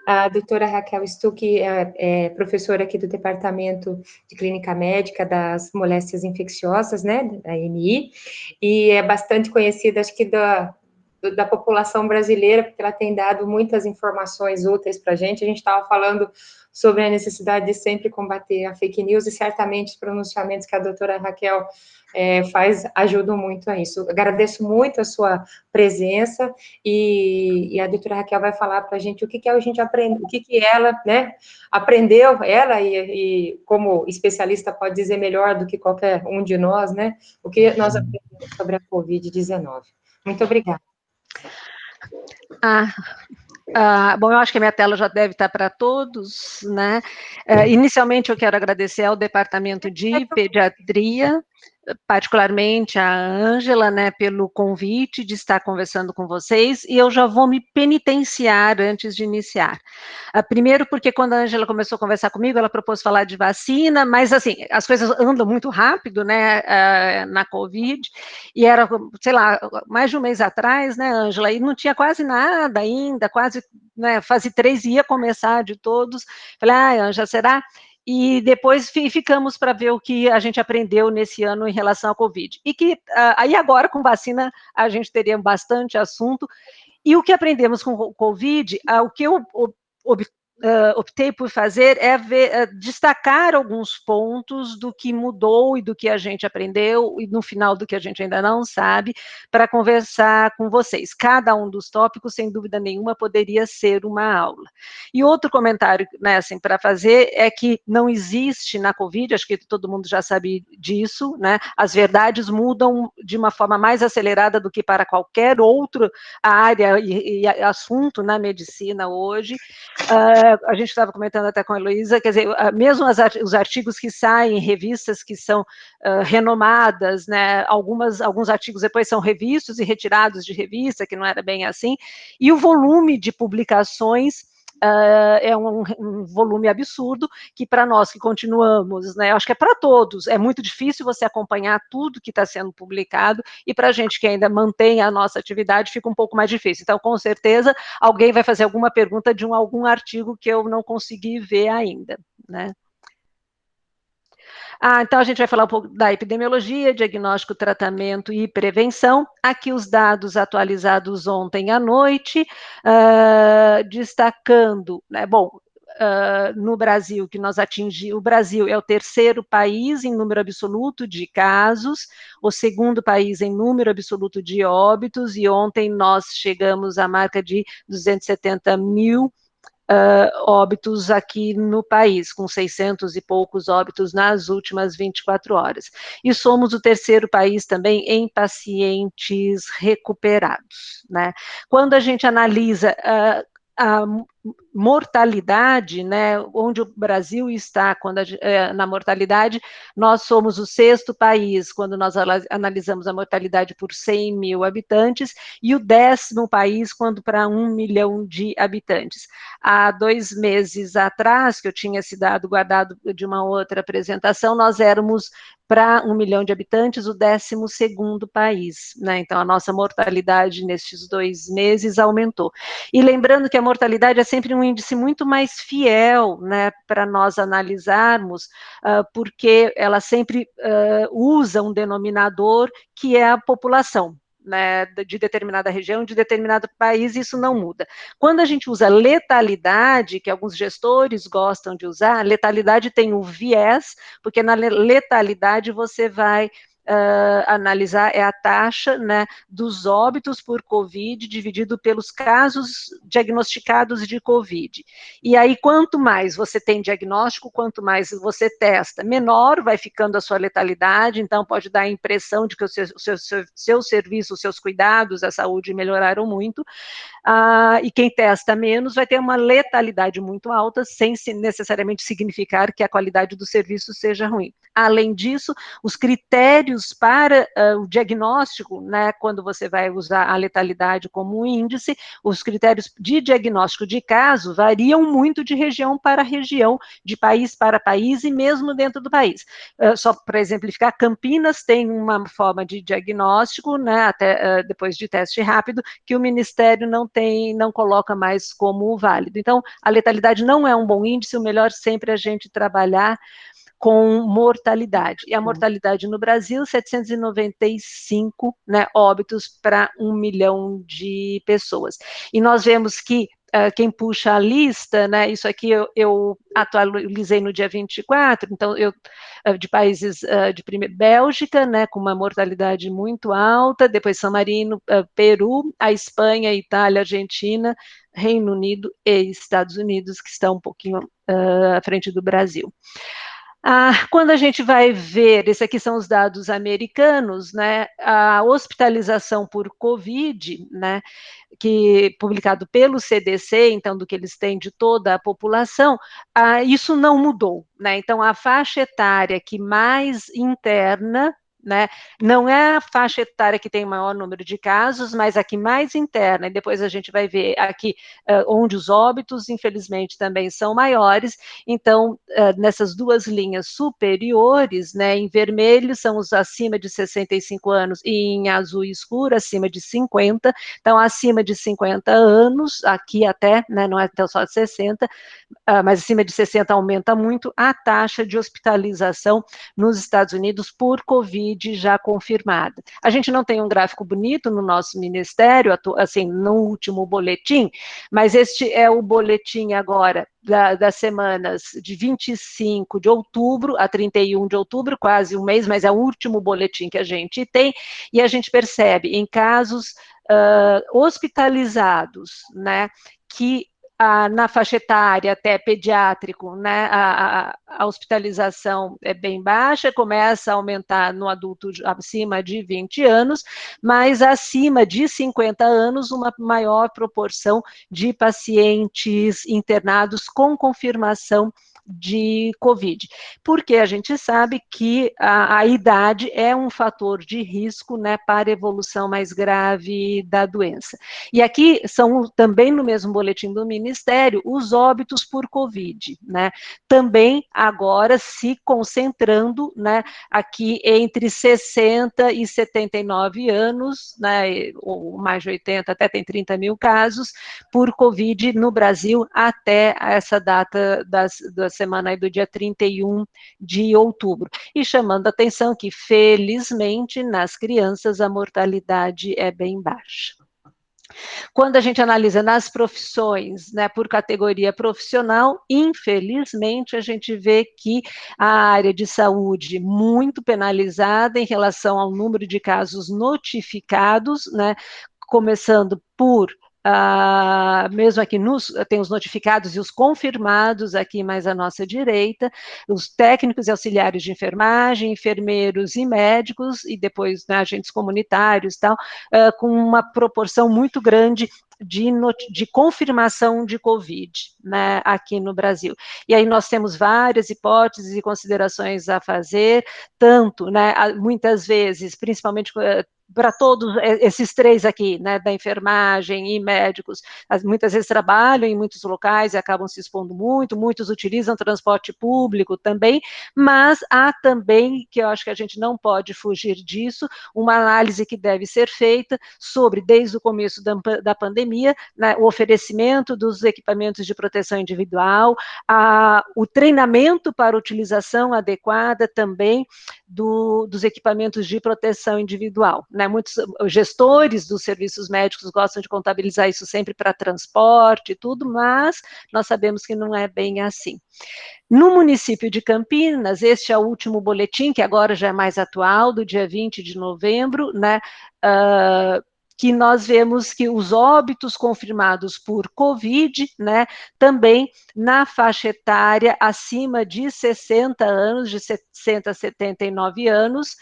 A doutora Raquel Stuck é professora aqui do Departamento de Clínica Médica das Moléstias Infecciosas, né, da AMI, e é bastante conhecida, acho que da população brasileira, porque ela tem dado muitas informações úteis para a gente estava falando sobre a necessidade de sempre combater a fake news, e certamente os pronunciamentos que a doutora Raquel ajudam muito a isso. Agradeço muito a sua presença, e a doutora Raquel vai falar para a gente o que a gente aprende, o que ela, né, aprendeu, ela e como especialista pode dizer melhor do que qualquer um de nós, né, o que nós aprendemos sobre a Covid-19. Muito obrigada. Bom, eu acho que a minha tela já deve estar para todos, né? Inicialmente, eu quero agradecer ao Departamento de Pediatria, particularmente a Ângela, né, pelo convite de estar conversando com vocês, e eu já vou me penitenciar antes de iniciar. Primeiro, porque quando a Ângela começou a conversar comigo, ela propôs falar de vacina, mas, assim, as coisas andam muito rápido, né, na Covid, e era, sei lá, mais de um mês atrás, né, Ângela, e não tinha quase nada ainda, quase, né, fase 3 ia começar de todos. Falei, Ângela, será? E depois ficamos para ver o que a gente aprendeu nesse ano em relação à Covid. E que, aí agora, com vacina, a gente teria bastante assunto. E o que aprendemos com o Covid, o que eu optei por fazer destacar alguns pontos do que mudou e do que a gente aprendeu, e no final do que a gente ainda não sabe, para conversar com vocês. Cada um dos tópicos, sem dúvida nenhuma, poderia ser uma aula. E outro comentário, né, assim, para fazer, é que não existe na Covid, acho que todo mundo já sabe disso, né, as verdades mudam de uma forma mais acelerada do que para qualquer outra área e assunto na medicina hoje. A gente estava comentando até com a Heloísa, quer dizer, mesmo os artigos que saem em revistas que são renomadas, né, alguns artigos depois são revistos e retirados de revista, que não era bem assim, e o volume de publicações é um volume absurdo, que para nós que continuamos, né, acho que é para todos, é muito difícil você acompanhar tudo que está sendo publicado, e para a gente que ainda mantém a nossa atividade, fica um pouco mais difícil. Então, com certeza, alguém vai fazer alguma pergunta de algum artigo que eu não consegui ver ainda, né? Então a gente vai falar um pouco da epidemiologia, diagnóstico, tratamento e prevenção. Aqui os dados atualizados ontem à noite, destacando, né, bom, no Brasil, que nós atingimos, o Brasil é o terceiro país em número absoluto de casos, o segundo país em número absoluto de óbitos, e ontem nós chegamos à marca de 270 mil óbitos aqui no país, com 600 e poucos óbitos nas últimas 24 horas. E somos o terceiro país também em pacientes recuperados, né? Quando a gente analisa a mortalidade, né, onde o Brasil está na mortalidade, nós somos o sexto país quando nós analisamos a mortalidade por 100 mil habitantes, e o 10º país quando para 1 milhão de habitantes. Há 2 meses atrás, que eu tinha esse dado guardado de uma outra apresentação, nós éramos, para 1 milhão de habitantes, o 12º país, né? Então a nossa mortalidade nestes 2 meses aumentou. E lembrando que a mortalidade é sempre um índice muito mais fiel, né, para nós analisarmos, porque ela sempre usa um denominador que é a população, né, de determinada região, de determinado país, isso não muda. Quando a gente usa letalidade, que alguns gestores gostam de usar, letalidade tem um viés, porque na letalidade você vai analisar a taxa, né, dos óbitos por Covid dividido pelos casos diagnosticados de Covid. E aí, quanto mais você tem diagnóstico, quanto mais você testa, menor vai ficando a sua letalidade, então pode dar a impressão de que o seu serviço, os seus cuidados, a saúde melhoraram muito, e quem testa menos vai ter uma letalidade muito alta, sem necessariamente significar que a qualidade do serviço seja ruim. Além disso, os critérios critérios para o diagnóstico, né, quando você vai usar a letalidade como um índice, os critérios de diagnóstico de caso variam muito de região para região, de país para país e mesmo dentro do país. Só para exemplificar, Campinas tem uma forma de diagnóstico, né, até depois de teste rápido, que o Ministério não coloca mais como válido. Então, a letalidade não é um bom índice, o melhor sempre é a gente trabalhar com mortalidade. E a mortalidade no Brasil, 795, né, óbitos para 1 milhão de pessoas. E nós vemos que quem puxa a lista, né, isso aqui eu atualizei no dia 24, então de países de Bélgica, né, com uma mortalidade muito alta, depois San Marino, Peru, a Espanha, Itália, Argentina, Reino Unido e Estados Unidos, que estão um pouquinho à frente do Brasil. Quando a gente vai ver, esses aqui são os dados americanos, né, a hospitalização por Covid, né, que publicado pelo CDC, então do que eles têm de toda a população, isso não mudou, né, então a faixa etária que mais interna, né, não é a faixa etária que tem o maior número de casos, mas a que mais interna, e depois a gente vai ver aqui onde os óbitos, infelizmente, também são maiores, então, nessas duas linhas superiores, né, em vermelho são os acima de 65 anos e em azul escuro acima de 50, então acima de 50 anos, aqui até, né, não é até só de 60, mas acima de 60 aumenta muito a taxa de hospitalização nos Estados Unidos por Covid já confirmada. A gente não tem um gráfico bonito no nosso ministério, assim, no último boletim, mas este é o boletim agora das semanas de 25 de outubro a 31 de outubro, quase um mês, mas é o último boletim que a gente tem, e a gente percebe em casos hospitalizados, né, que na faixa etária até pediátrico, né, a hospitalização é bem baixa, começa a aumentar no adulto acima de 20 anos, mas acima de 50 anos, uma maior proporção de pacientes internados com confirmação de Covid, porque a gente sabe que a idade é um fator de risco, né, para a evolução mais grave da doença. E aqui são também no mesmo boletim do Ministério os óbitos por Covid, né, também agora se concentrando, né, aqui entre 60 e 79 anos, né, ou mais de 80, até tem 30 mil casos por Covid no Brasil até essa data da semana aí do dia 31 de outubro. E chamando a atenção que, felizmente, nas crianças a mortalidade é bem baixa. Quando a gente analisa nas profissões, né, por categoria profissional, infelizmente a gente vê que a área de saúde muito penalizada em relação ao número de casos notificados, né, começando por mesmo aqui tem os notificados e os confirmados aqui mais à nossa direita, os técnicos e auxiliares de enfermagem, enfermeiros e médicos, e depois, né, agentes comunitários e tal, com uma proporção muito grande de confirmação de Covid, né, aqui no Brasil. E aí nós temos várias hipóteses e considerações a fazer, tanto, né, muitas vezes, principalmente para todos esses três aqui, né, da enfermagem e médicos, muitas vezes trabalham em muitos locais e acabam se expondo muito, muitos utilizam transporte público também, mas há também, que eu acho que a gente não pode fugir disso, uma análise que deve ser feita sobre, desde o começo da pandemia, né, o oferecimento dos equipamentos de proteção individual, o treinamento para utilização adequada também dos equipamentos de proteção individual, né, muitos gestores dos serviços médicos gostam de contabilizar isso sempre para transporte e tudo, mas nós sabemos que não é bem assim. No município de Campinas, este é o último boletim, que agora já é mais atual, do dia 20 de novembro, né, que nós vemos que os óbitos confirmados por Covid, né, também na faixa etária acima de 60 anos, de 60 a 79 anos,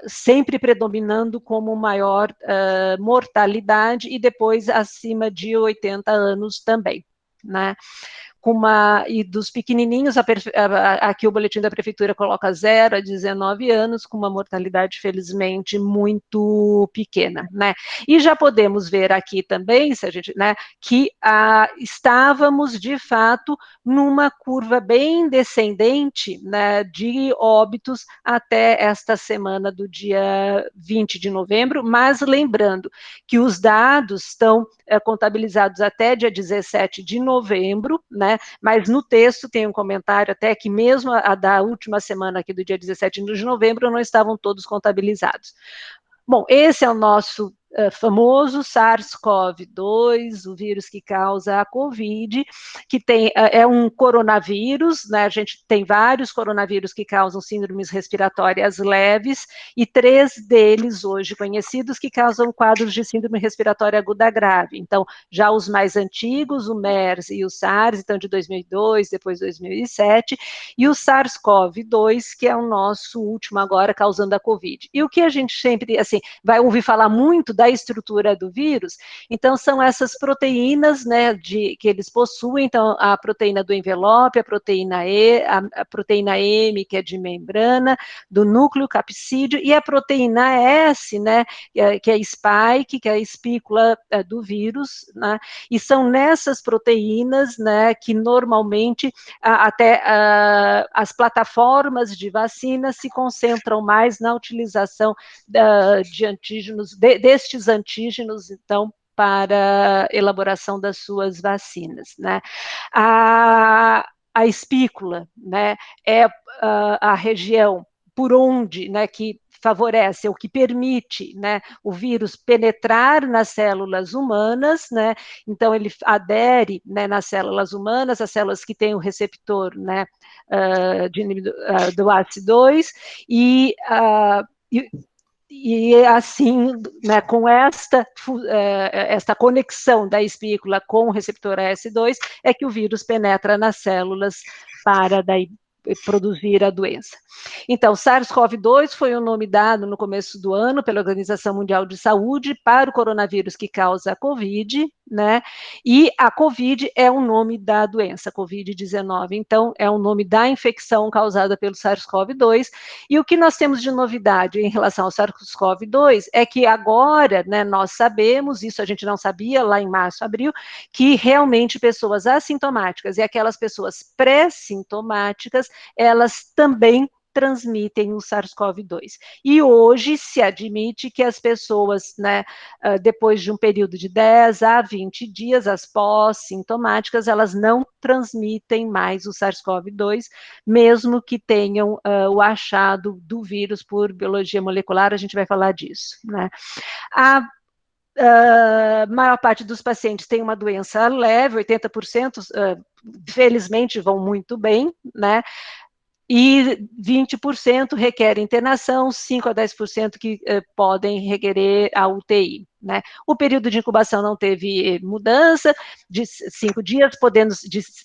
sempre predominando como maior mortalidade, e depois acima de 80 anos também, né. e dos pequenininhos, aqui o boletim da prefeitura coloca 0 a 19 anos, com uma mortalidade, felizmente, muito pequena, né? E já podemos ver aqui também, se a gente, né, que estávamos, de fato, numa curva bem descendente, né, de óbitos até esta semana do dia 20 de novembro, mas lembrando que os dados estão contabilizados até dia 17 de novembro, né, mas no texto tem um comentário até que mesmo a da última semana aqui do dia 17 de novembro não estavam todos contabilizados. Bom, esse é o nosso famoso SARS-CoV-2, o vírus que causa a Covid, que é um coronavírus, né? A gente tem vários coronavírus que causam síndromes respiratórias leves, e 3 deles hoje conhecidos que causam quadros de síndrome respiratória aguda grave. Então, já os mais antigos, o MERS e o SARS, então de 2002, depois 2007, e o SARS-CoV-2, que é o nosso último agora, causando a Covid. E o que a gente sempre, assim, vai ouvir falar muito da estrutura do vírus, então são essas proteínas, né, que eles possuem, então a proteína do envelope, a proteína E, a proteína M, que é de membrana, do núcleo capsídeo, e a proteína S, né, que é spike, que é a espícula do vírus, né, e são nessas proteínas, né, que normalmente até as plataformas de vacina se concentram mais na utilização de antígenos, destes antígenos, então, para elaboração das suas vacinas, né? A espícula, né, é a região por onde, né, que favorece ou que permite, né, o vírus penetrar nas células humanas, né, então ele adere, né, nas células humanas, as células que têm o receptor, né, do ACE2, e assim, né, com esta conexão da espícula com o receptor AS2, é que o vírus penetra nas células para daí produzir a doença. Então, SARS-CoV-2 foi o nome dado no começo do ano pela Organização Mundial de Saúde para o coronavírus que causa a Covid, né? E a Covid é o nome da doença, Covid-19. Então, é o nome da infecção causada pelo SARS-CoV-2. E o que nós temos de novidade em relação ao SARS-CoV-2 é que agora, né, nós sabemos, isso a gente não sabia lá em março, abril, que realmente pessoas assintomáticas e aquelas pessoas pré-sintomáticas, elas também transmitem o SARS-CoV-2. E hoje se admite que as pessoas, né, depois de um período de 10 a 20 dias, as pós-sintomáticas, elas não transmitem mais o SARS-CoV-2, mesmo que tenham o achado do vírus por biologia molecular, a gente vai falar disso, né? A maior parte dos pacientes tem uma doença leve, 80%, felizmente, vão muito bem, né? E 20% requerem internação, 5 a 10% que podem requerer a UTI. Né? O período de incubação não teve mudança, de 5 dias, podendo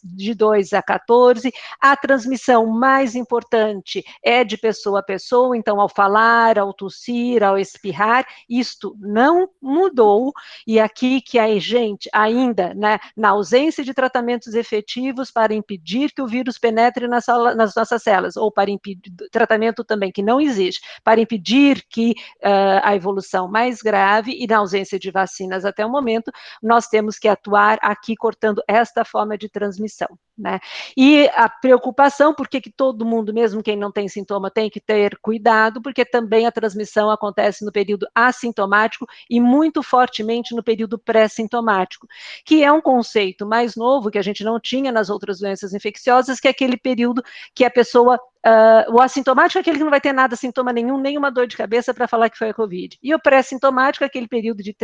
de 2 a 14. A transmissão mais importante é de pessoa a pessoa, então ao falar, ao tossir, ao espirrar, isto não mudou, e aqui que a gente ainda, né, na ausência de tratamentos efetivos para impedir que o vírus penetre nas nossas células, ou para impedir, tratamento também que não existe, para impedir que a evolução mais grave, e na ausência de vacinas até o momento, nós temos que atuar aqui cortando esta forma de transmissão, né? E a preocupação, porque que todo mundo, mesmo quem não tem sintoma, tem que ter cuidado, porque também a transmissão acontece no período assintomático e muito fortemente no período pré-sintomático, que é um conceito mais novo que a gente não tinha nas outras doenças infecciosas, que é aquele período que a pessoa o assintomático é aquele que não vai ter nada, sintoma nenhum, nenhuma dor de cabeça para falar que foi a Covid. E o pré-sintomático é aquele período de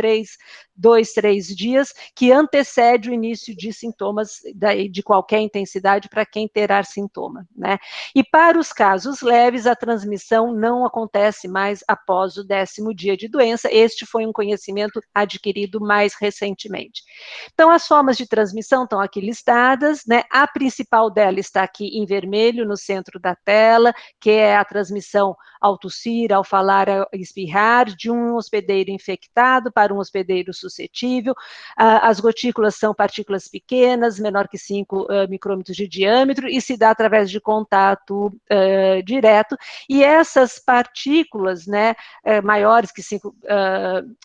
2, 3 dias que antecede o início de sintomas de qualquer intensidade para quem terá sintoma, né? E para os casos leves, a transmissão não acontece mais após o 10º dia de doença. Este foi um conhecimento adquirido mais recentemente. Então, as formas de transmissão estão aqui listadas, né? A principal dela está aqui em vermelho, no centro da tela, tela, que é a transmissão ao tossir, ao falar, ao espirrar, de um hospedeiro infectado para um hospedeiro suscetível. As gotículas são partículas pequenas, menor que 5 micrômetros de diâmetro, e se dá através de contato direto, e essas partículas, né, maiores que 5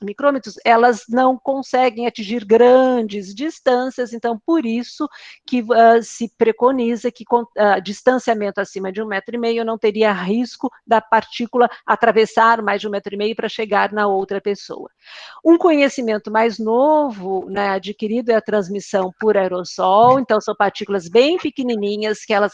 micrômetros, elas não conseguem atingir grandes distâncias, então por isso que se preconiza que distanciamento acima de 1,5 metro não teria risco da partícula atravessar mais de 1,5 metro para chegar na outra pessoa. Um conhecimento mais novo, né, adquirido, é a transmissão por aerossol, então são partículas bem pequenininhas que elas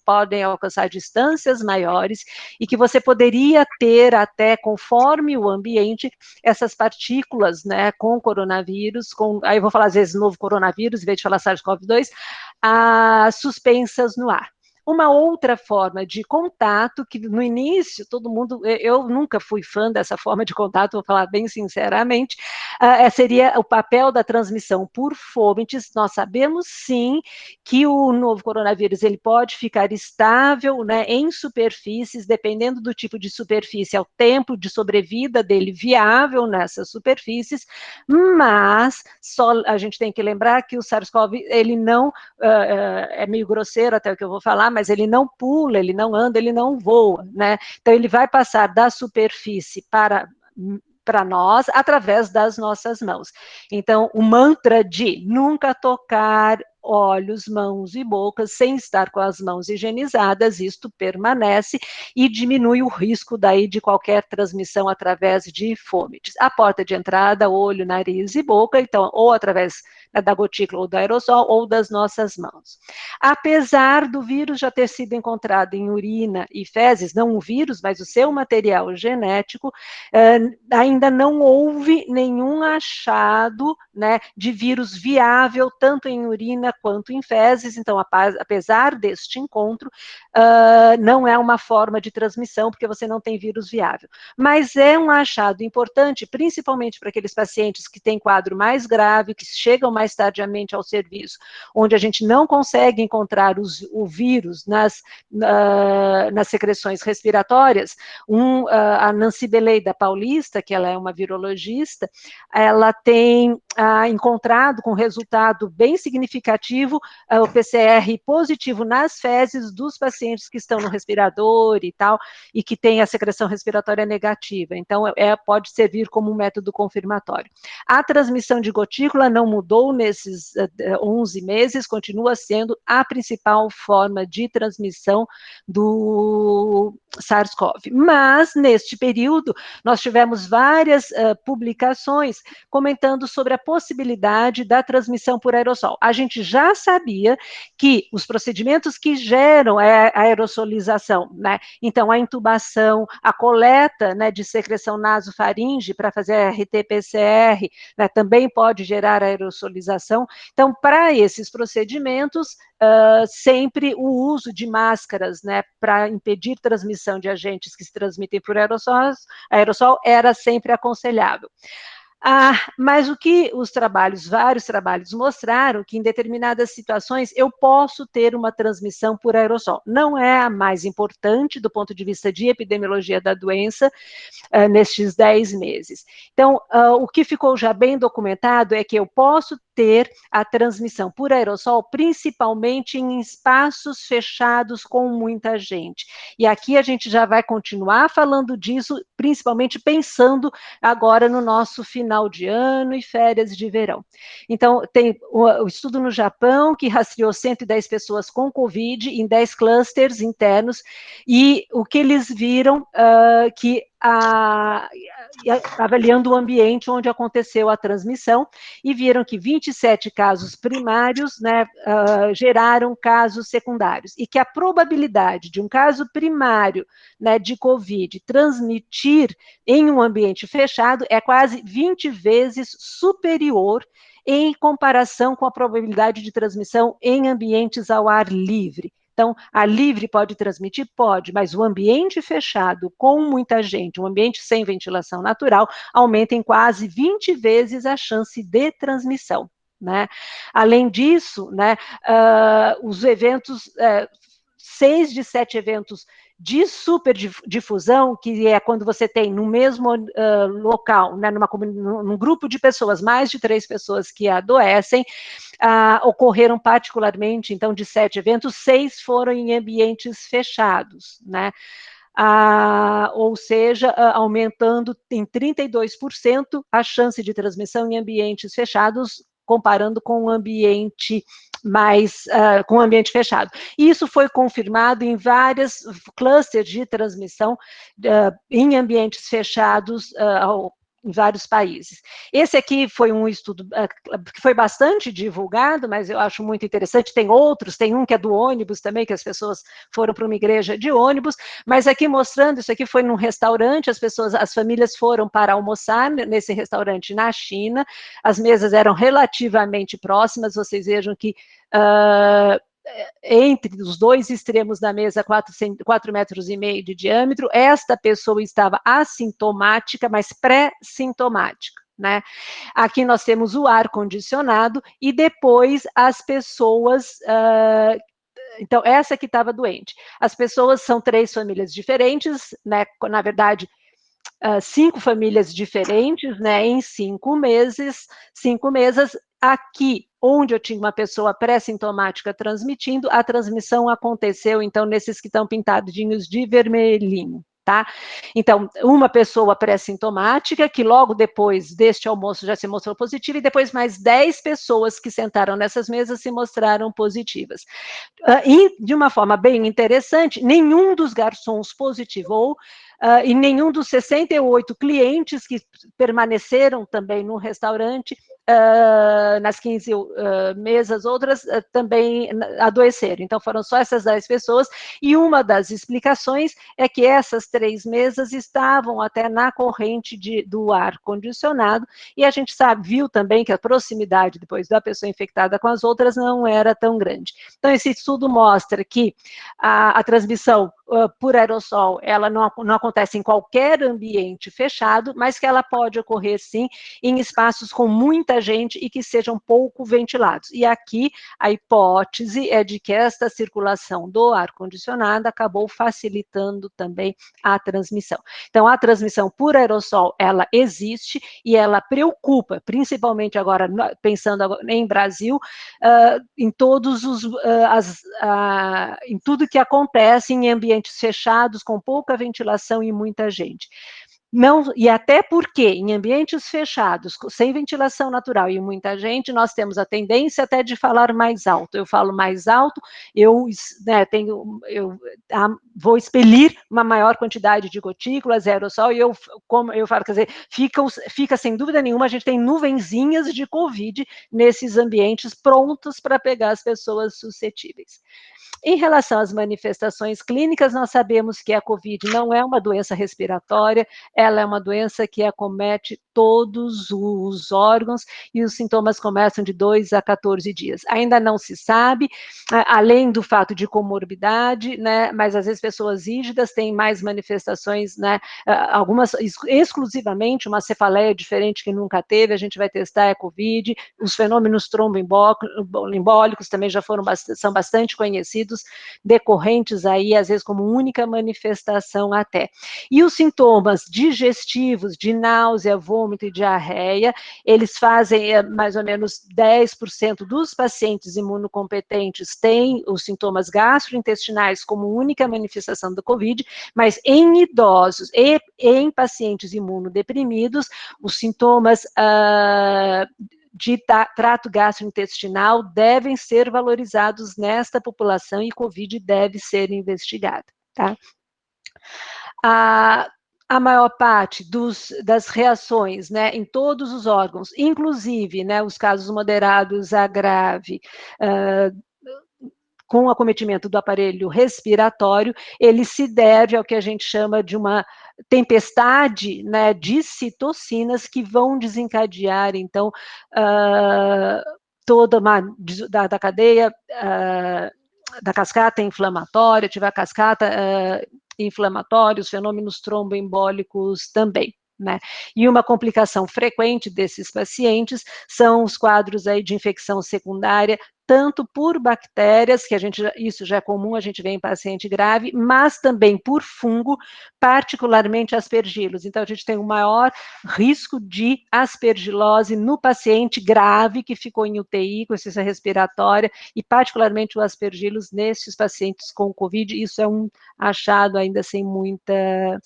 podem alcançar distâncias maiores e que você poderia ter até, conforme o ambiente, essas partículas, né, com coronavírus, aí eu vou falar às vezes novo coronavírus, em vez de falar SARS-CoV-2, suspensas no ar. Uma outra forma de contato, que no início todo mundo, eu nunca fui fã dessa forma de contato, vou falar bem sinceramente, seria o papel da transmissão por fômites. Nós sabemos sim que o novo coronavírus ele pode ficar estável, né, em superfícies, dependendo do tipo de superfície, ao tempo de sobrevida dele viável nessas superfícies, mas só a gente tem que lembrar que o SARS-CoV ele não é meio grosseiro até o que eu vou falar, mas ele não pula, ele não anda, ele não voa, né? Então ele vai passar da superfície para nós através das nossas mãos. Então o mantra de nunca tocar olhos, mãos e bocas sem estar com as mãos higienizadas, isto permanece e diminui o risco daí de qualquer transmissão através de fômites. A porta de entrada, olho, nariz e boca, então, ou através da gotícula ou do aerossol ou das nossas mãos. Apesar do vírus já ter sido encontrado em urina e fezes, não o vírus, mas o seu material genético, ainda não houve nenhum achado, né, de vírus viável, tanto em urina quanto em fezes. Então, apesar deste encontro, não é uma forma de transmissão, porque você não tem vírus viável. Mas é um achado importante, principalmente para aqueles pacientes que têm quadro mais grave, que chegam mais tardiamente ao serviço, onde a gente não consegue encontrar o vírus nas secreções respiratórias. A Nancy Belay, da Paulista, que ela é uma virologista, ela tem encontrado com resultado bem significativo o PCR positivo nas fezes dos pacientes que estão no respirador e tal, e que tem a secreção respiratória negativa. Então, pode servir como um método confirmatório. A transmissão de gotícula não mudou nesses 11 meses, continua sendo a principal forma de transmissão do SARS-CoV. Mas, neste período, nós tivemos várias publicações comentando sobre a possibilidade da transmissão por aerossol. A gente já sabia que os procedimentos que geram a aerossolização, né, então a intubação, a coleta, né, de secreção nasofaringe para fazer a RT-PCR, né, também pode gerar aerossolização. Então, para esses procedimentos, sempre o uso de máscaras, né, para impedir transmissão de agentes que se transmitem por aerossol era sempre aconselhável. Mas o que vários trabalhos mostraram, que em determinadas situações eu posso ter uma transmissão por aerossol. Não é a mais importante do ponto de vista de epidemiologia da doença nestes 10 meses. Então, o que ficou já bem documentado é que eu posso ter a transmissão por aerossol, principalmente em espaços fechados com muita gente. E aqui a gente já vai continuar falando disso, principalmente pensando agora no nosso final de ano e férias de verão. Então, tem o estudo no Japão, que rastreou 110 pessoas com Covid em 10 clusters internos, e o que eles viram, que avaliando o ambiente onde aconteceu a transmissão, e viram que 27 casos primários, né, geraram casos secundários, e que a probabilidade de um caso primário, né, de Covid transmitir em um ambiente fechado é quase 20 vezes superior em comparação com a probabilidade de transmissão em ambientes ao ar livre. Então, a livre pode transmitir? Pode, mas o ambiente fechado, com muita gente, um ambiente sem ventilação natural, aumenta em quase 20 vezes a chance de transmissão, né? Além disso, né, os eventos 6 de 7 eventos de superdifusão, que é quando você tem no mesmo local, né, num grupo de pessoas, mais de 3 pessoas que adoecem, ocorreram particularmente, então, de 7 eventos, 6 foram em ambientes fechados, né? Ou seja, aumentando em 32% a chance de transmissão em ambientes fechados, comparando com o ambiente com o ambiente fechado. Isso foi confirmado em várias clusters de transmissão em ambientes fechados em vários países. Esse aqui foi um estudo que foi bastante divulgado, mas eu acho muito interessante. Tem outros, tem um que é do ônibus também, que as pessoas foram para uma igreja de ônibus, mas aqui mostrando, isso aqui foi num restaurante, as famílias foram para almoçar nesse restaurante na China, as mesas eram relativamente próximas, vocês vejam que entre os dois extremos da mesa, 4,5 metros de diâmetro, esta pessoa estava assintomática, mas pré-sintomática, né? Aqui nós temos o ar-condicionado e depois as pessoas... então, essa que estava doente. As pessoas são 3 famílias diferentes, né? Na verdade, 5 famílias diferentes, né? Em 5 meses, 5 mesas. Aqui, onde eu tinha uma pessoa pré-sintomática transmitindo, a transmissão aconteceu, então, nesses que estão pintadinhos de vermelhinho, tá? Então, uma pessoa pré-sintomática, que logo depois deste almoço já se mostrou positiva, e depois mais 10 pessoas que sentaram nessas mesas se mostraram positivas. E, de uma forma bem interessante, nenhum dos garçons positivou, e nenhum dos 68 clientes que permaneceram também no restaurante, nas 15 mesas outras, também adoeceram. Então, foram só essas 10 pessoas, e uma das explicações é que essas 3 mesas estavam até na corrente do ar-condicionado, e a gente viu também que a proximidade depois da pessoa infectada com as outras não era tão grande. Então, esse estudo mostra que a transmissão por aerossol, ela não acontece em qualquer ambiente fechado, mas que ela pode ocorrer, sim, em espaços com muita gente e que sejam pouco ventilados. E aqui, a hipótese é de que esta circulação do ar-condicionado acabou facilitando também a transmissão. Então, a transmissão por aerossol, ela existe e ela preocupa, principalmente agora, pensando em Brasil, em todos em tudo que acontece em ambientes fechados, com pouca ventilação e muita gente. Não, e até porque em ambientes fechados, sem ventilação natural e muita gente, nós temos a tendência até de falar mais alto. Eu falo mais alto, eu vou expelir uma maior quantidade de gotículas, aerossol, e como eu falo, quer dizer, fica sem dúvida nenhuma, a gente tem nuvenzinhas de Covid nesses ambientes prontos para pegar as pessoas suscetíveis. Em relação às manifestações clínicas, nós sabemos que a Covid não é uma doença respiratória, ela é uma doença que acomete todos os órgãos e os sintomas começam de 2 a 14 dias. Ainda não se sabe, além do fato de comorbidade, né, mas às vezes pessoas rígidas têm mais manifestações, né, algumas exclusivamente uma cefaleia diferente que nunca teve, a gente vai testar a Covid, os fenômenos tromboembólicos também já são bastante conhecidos, decorrentes aí, às vezes, como única manifestação até. E os sintomas digestivos, de náusea, vômito e diarreia, eles fazem mais ou menos 10% dos pacientes imunocompetentes têm os sintomas gastrointestinais como única manifestação da Covid, mas em idosos e em pacientes imunodeprimidos, os sintomas de trato gastrointestinal devem ser valorizados nesta população e Covid deve ser investigada, tá? A maior parte das reações, né, em todos os órgãos, inclusive, né, os casos moderados a grave, com acometimento do aparelho respiratório, ele se deve ao que a gente chama de uma tempestade, né, de citocinas que vão desencadear, então, toda uma da cadeia, da cascata inflamatória, tiver a cascata inflamatória, os fenômenos tromboembólicos também. né? E uma complicação frequente desses pacientes são os quadros aí de infecção secundária, tanto por bactérias, que isso já é comum, a gente vê em paciente grave, mas também por fungo, particularmente aspergilos. Então, a gente tem um maior risco de aspergilose no paciente grave que ficou em UTI com insuficiência respiratória, e particularmente o aspergilos nesses pacientes com Covid. Isso é um achado ainda sem muita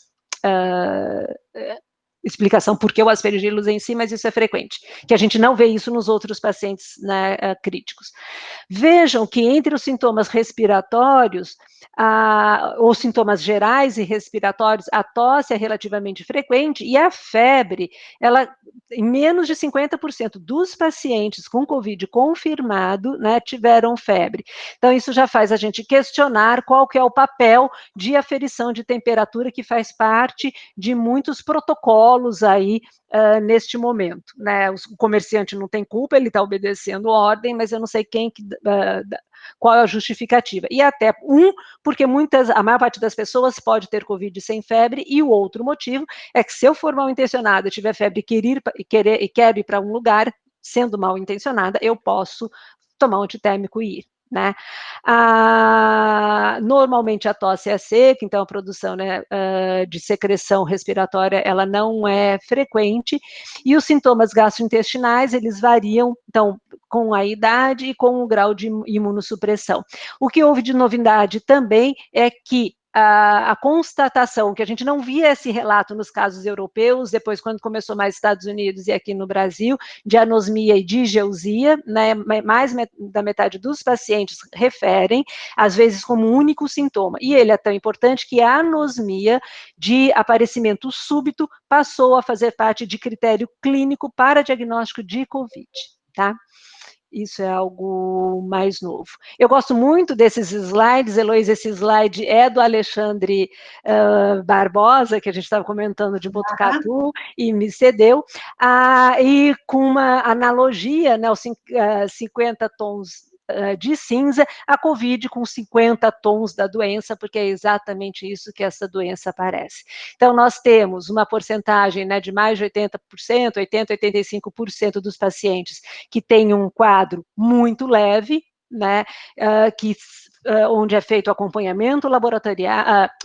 explicação por que o aspergillus em si, mas isso é frequente, que a gente não vê isso nos outros pacientes, né, críticos. Vejam que entre os sintomas respiratórios, ou sintomas gerais e respiratórios, a tosse é relativamente frequente e a febre, em menos de 50% dos pacientes com Covid confirmado, né, tiveram febre. Então, isso já faz a gente questionar qual que é o papel de aferição de temperatura, que faz parte de muitos protocolos aí neste momento, né? O comerciante não tem culpa, ele está obedecendo ordem, mas eu não sei qual é a justificativa. E até porque a maior parte das pessoas pode ter Covid sem febre, e o outro motivo é que se eu for mal intencionada, tiver febre e quero ir para um lugar, sendo mal intencionada, eu posso tomar um antitérmico e ir, né? Normalmente a tosse é seca, então a produção, né, de secreção respiratória ela não é frequente, e os sintomas gastrointestinais eles variam, então, com a idade e com o grau de imunossupressão. O que houve de novidade também é que a constatação, que a gente não via esse relato nos casos europeus, depois quando começou mais nos Estados Unidos e aqui no Brasil, de anosmia e digeusia, né, mais da metade dos pacientes referem, às vezes como único sintoma, e ele é tão importante que a anosmia de aparecimento súbito passou a fazer parte de critério clínico para diagnóstico de COVID, tá? Isso é algo mais novo. Eu gosto muito desses slides, Heloísa, esse slide é do Alexandre Barbosa, que a gente estava comentando de Botucatu, e me cedeu, e com uma analogia, né, os 50 tons de cinza, a Covid com 50 tons da doença, porque é exatamente isso que essa doença aparece. Então, nós temos uma porcentagem, né, de mais de 80%, 80%, 85% dos pacientes que têm um quadro muito leve, né, onde é feito acompanhamento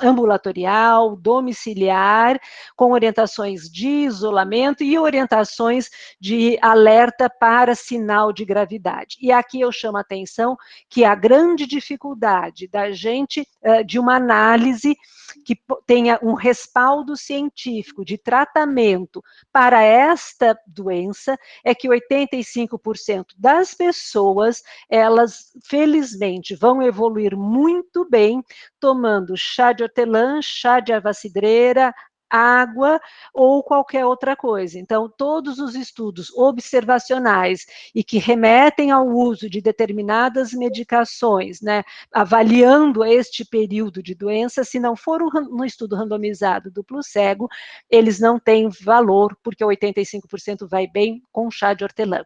ambulatorial, domiciliar, com orientações de isolamento e orientações de alerta para sinal de gravidade. E aqui eu chamo a atenção que a grande dificuldade da gente, de uma análise que tenha um respaldo científico de tratamento para esta doença, é que 85% das pessoas, elas felizmente vão evoluir muito bem tomando chá de hortelã, chá de erva cidreira, água ou qualquer outra coisa. Então, todos os estudos observacionais e que remetem ao uso de determinadas medicações, né, avaliando este período de doença, se não for um estudo randomizado duplo cego, eles não têm valor, porque 85% vai bem com chá de hortelã.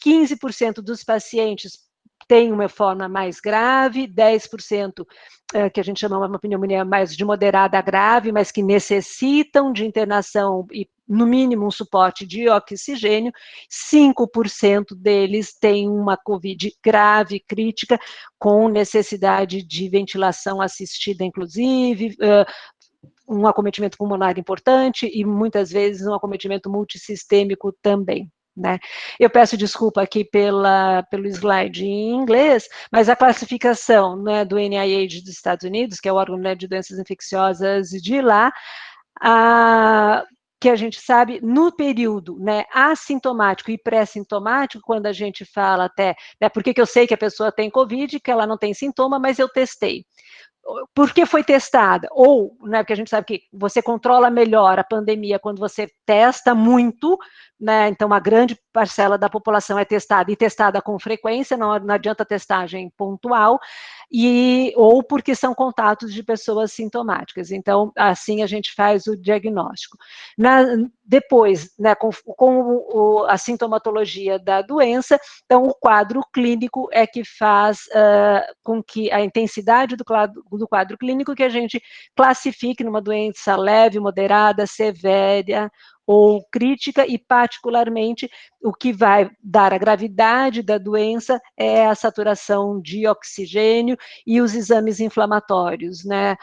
15% dos pacientes têm uma forma mais grave, 10% que a gente chama uma pneumonia mais de moderada a grave, mas que necessitam de internação e, no mínimo, um suporte de oxigênio, 5% deles têm uma COVID grave, crítica, com necessidade de ventilação assistida, inclusive, um acometimento pulmonar importante e, muitas vezes, um acometimento multissistêmico também. Né? Eu peço desculpa aqui pelo slide em inglês, mas a classificação, né, do NIH dos Estados Unidos, que é o órgão, né, de doenças infecciosas de lá, que a gente sabe, no período, né, assintomático e pré-sintomático, quando a gente fala até, né, por que eu sei que a pessoa tem Covid, que ela não tem sintoma, mas eu testei. Por que foi testada? Ou, né, porque a gente sabe que você controla melhor a pandemia quando você testa muito, né? Então, uma grande parcela da população é testada, e testada com frequência, não adianta testagem pontual, ou porque são contatos de pessoas sintomáticas. Então, assim a gente faz o diagnóstico. Depois, né, com a sintomatologia da doença, então o quadro clínico é que faz com que a intensidade do quadro clínico que a gente classifique numa doença leve, moderada, severa ou crítica, e particularmente o que vai dar a gravidade da doença é a saturação de oxigênio e os exames inflamatórios, né?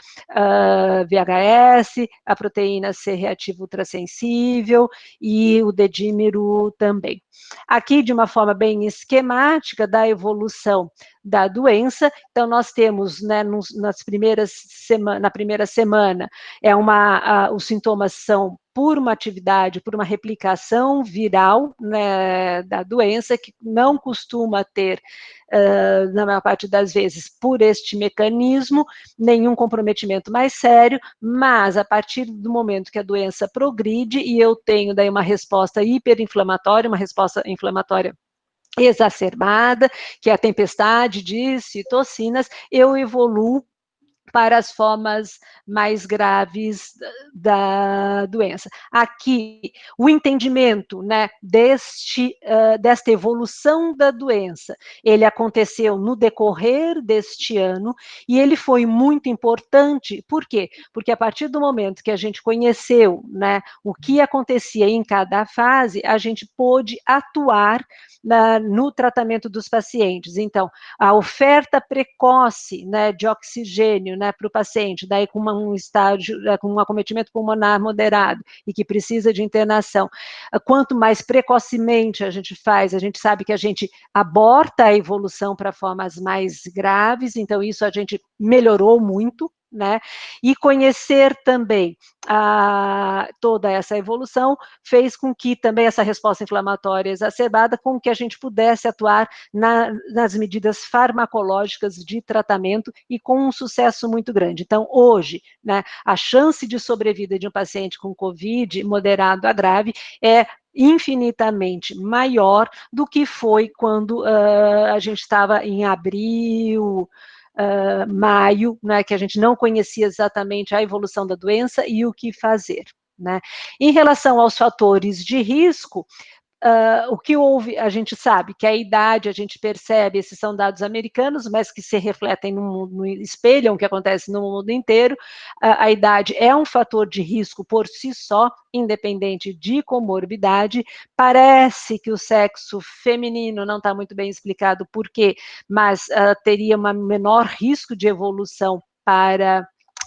VHS, a proteína C reativa ultrassensível e o dedímero também. Aqui, de uma forma bem esquemática da evolução da doença, então nós temos, né, na primeira semana, os sintomas são por uma atividade, por uma replicação viral, né, da doença, que não costuma ter, na maior parte das vezes, por este mecanismo, nenhum comprometimento mais sério, mas a partir do momento que a doença progride e eu tenho daí uma resposta hiperinflamatória, uma resposta inflamatória exacerbada, que é a tempestade de citocinas, eu evoluo para as formas mais graves da doença. Aqui, o entendimento, né, desta evolução da doença, ele aconteceu no decorrer deste ano, e ele foi muito importante, por quê? Porque a partir do momento que a gente conheceu, né, o que acontecia em cada fase, a gente pôde atuar no tratamento dos pacientes. Então, a oferta precoce, né, de oxigênio, né, para o paciente, daí com um estágio, com um acometimento pulmonar moderado e que precisa de internação, quanto mais precocemente a gente faz, a gente sabe que a gente aborta a evolução para formas mais graves, então isso a gente melhorou muito, né? E conhecer também toda essa evolução fez com que também essa resposta inflamatória exacerbada, com que a gente pudesse atuar nas medidas farmacológicas de tratamento, e com um sucesso muito grande. Então, hoje, né, a chance de sobrevida de um paciente com COVID moderado a grave é infinitamente maior do que foi quando a gente estava em abril, maio, né, que a gente não conhecia exatamente a evolução da doença e o que fazer, né? Em relação aos fatores de risco, o que houve, a gente sabe que a idade, a gente percebe, esses são dados americanos, mas que se refletem no mundo, espelham o que acontece no mundo inteiro. A idade é um fator de risco por si só, independente de comorbidade. Parece que o sexo feminino não está muito bem explicado por quê, mas teria um menor risco de evolução para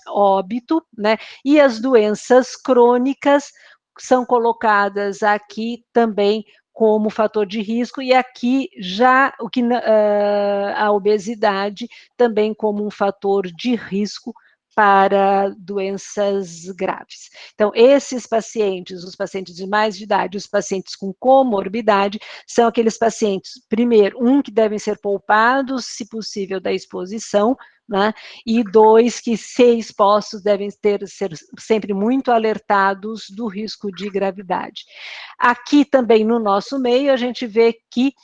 óbito, né? E as doenças crônicas são colocadas aqui também como fator de risco, e aqui já a obesidade também como um fator de risco para doenças graves. Então, esses pacientes, os pacientes de mais de idade, os pacientes com comorbidade, são aqueles pacientes, primeiro, que devem ser poupados, se possível, da exposição, né? E 2, que se expostos devem ser sempre muito alertados do risco de gravidade. Aqui também no nosso meio a gente vê que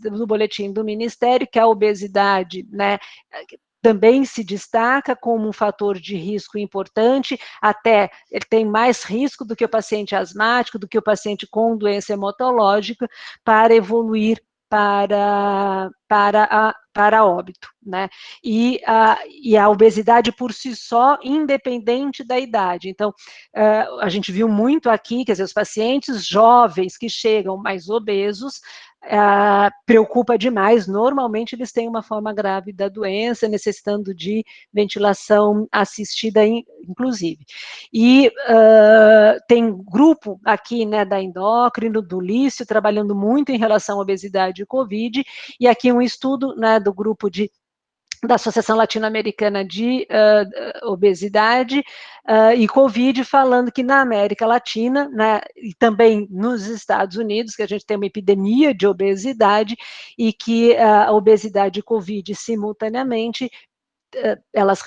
no boletim do Ministério, que a obesidade, né, também se destaca como um fator de risco importante, até ele tem mais risco do que o paciente asmático, do que o paciente com doença hematológica, para evoluir para óbito, né? E a obesidade por si só, independente da idade. Então, a gente viu muito aqui, quer dizer, os pacientes jovens que chegam mais obesos, preocupa demais, normalmente eles têm uma forma grave da doença, necessitando de ventilação assistida, inclusive. E tem grupo aqui, né, da endócrino, do Lício, trabalhando muito em relação à obesidade e Covid, e aqui um estudo, né, do grupo da Associação Latino-Americana de Obesidade e Covid, falando que na América Latina, né, e também nos Estados Unidos, que a gente tem uma epidemia de obesidade, e que a obesidade e Covid, simultaneamente, elas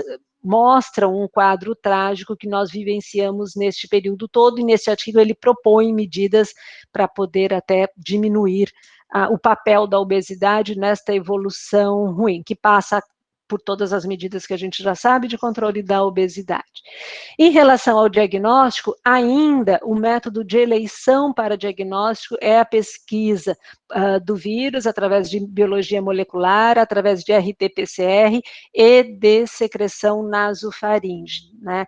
mostram um quadro trágico que nós vivenciamos neste período todo, e nesse artigo ele propõe medidas para poder até diminuir o papel da obesidade nesta evolução ruim, que passa por todas as medidas que a gente já sabe de controle da obesidade. Em relação ao diagnóstico, ainda o método de eleição para diagnóstico é a pesquisa do vírus através de biologia molecular, através de RT-PCR e de secreção nasofaringe, né?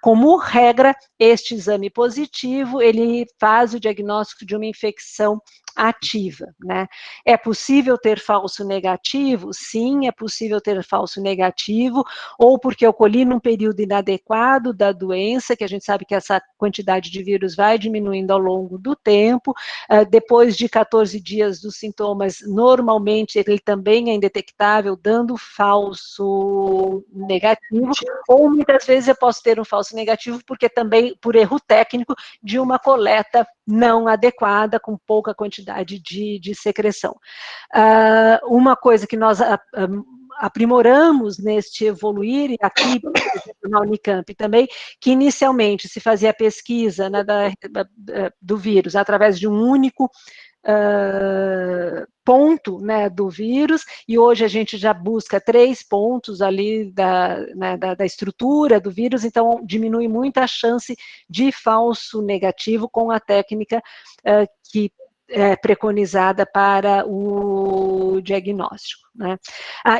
Como regra, este exame positivo, ele faz o diagnóstico de uma infecção ativa, né? É possível ter falso negativo? Sim, é possível ter falso negativo, ou porque eu colhi num período inadequado da doença, que a gente sabe que essa quantidade de vírus vai diminuindo ao longo do tempo, depois de 14 dias dos sintomas, normalmente ele também é indetectável, dando falso negativo, ou muitas vezes eu posso ter um falso negativo, porque também por erro técnico de uma coleta não adequada, com pouca quantidade de secreção. Uma coisa que nós aprimoramos neste evoluir, e aqui, por exemplo, na Unicamp também, que inicialmente se fazia a pesquisa, né, do vírus através de um único ponto, né, do vírus, e hoje a gente já busca 3 pontos ali da estrutura do vírus, então diminui muito a chance de falso negativo com a técnica que é preconizada para o diagnóstico, né?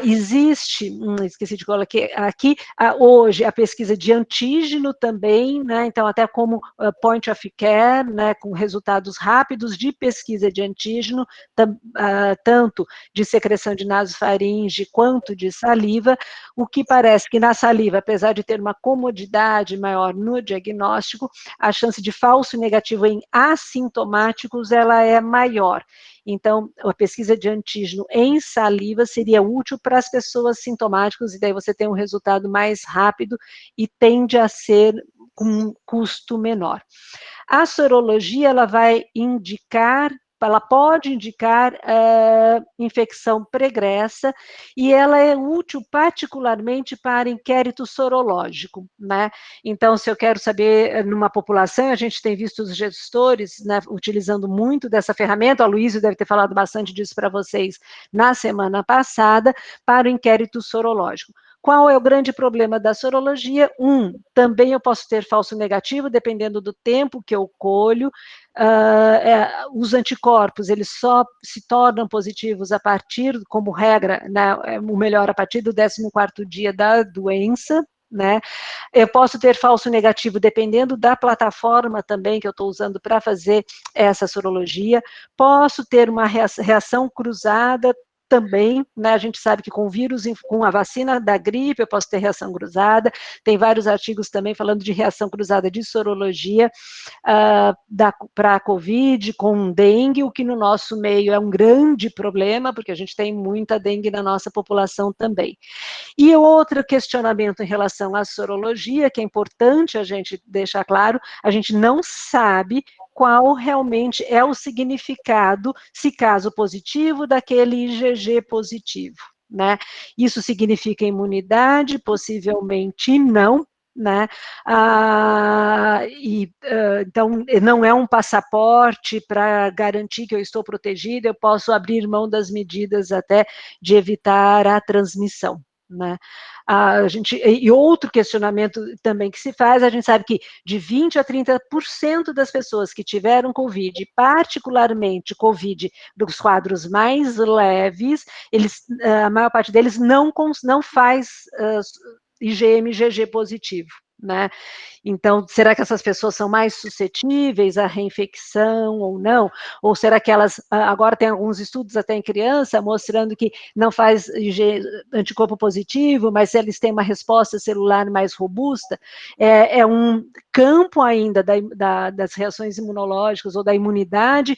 Existe, esqueci de colocar aqui, hoje a pesquisa de antígeno também, né? Então até como point of care, né? Com resultados rápidos de pesquisa de antígeno, tanto de secreção de nasofaringe quanto de saliva, o que parece que na saliva, apesar de ter uma comodidade maior no diagnóstico, a chance de falso negativo em assintomáticos, ela é maior. Então, a pesquisa de antígeno em saliva seria útil para as pessoas sintomáticas, e daí você tem um resultado mais rápido e tende a ser com um custo menor. A sorologia, ela vai indicar, ela pode indicar infecção pregressa, e ela é útil particularmente para inquérito sorológico, né? Então, se eu quero saber numa população, a gente tem visto os gestores, né, utilizando muito dessa ferramenta, a Luísa deve ter falado bastante disso para vocês na semana passada, para o inquérito sorológico. Qual é o grande problema da sorologia? Também eu posso ter falso negativo, dependendo do tempo que eu colho. Os anticorpos, eles só se tornam positivos a partir, como regra, né, o melhor, a partir do 14º dia da doença, né? Eu posso ter falso negativo dependendo da plataforma também que eu estou usando para fazer essa sorologia. Posso ter uma reação cruzada também, né? A gente sabe que com o vírus, com a vacina da gripe, eu posso ter reação cruzada. Tem vários artigos também falando de reação cruzada de sorologia para a Covid, com dengue, o que no nosso meio é um grande problema, porque a gente tem muita dengue na nossa população também. E outro questionamento em relação à sorologia, que é importante a gente deixar claro, a gente não sabe qual realmente é o significado, se caso positivo, daquele IgG positivo, né? Isso significa imunidade? Possivelmente não, né? Então, não é um passaporte para garantir que eu estou protegida, eu posso abrir mão das medidas até de evitar a transmissão, né? E outro questionamento também que se faz, a gente sabe que de 20% a 30% das pessoas que tiveram Covid, particularmente Covid dos quadros mais leves, a maior parte deles não faz IgM-IgG positivo, né? Então, será que essas pessoas são mais suscetíveis à reinfecção ou não? Ou será que elas, agora tem alguns estudos até em criança, mostrando que não faz anticorpo positivo, mas eles têm uma resposta celular mais robusta? É um campo ainda das reações imunológicas ou da imunidade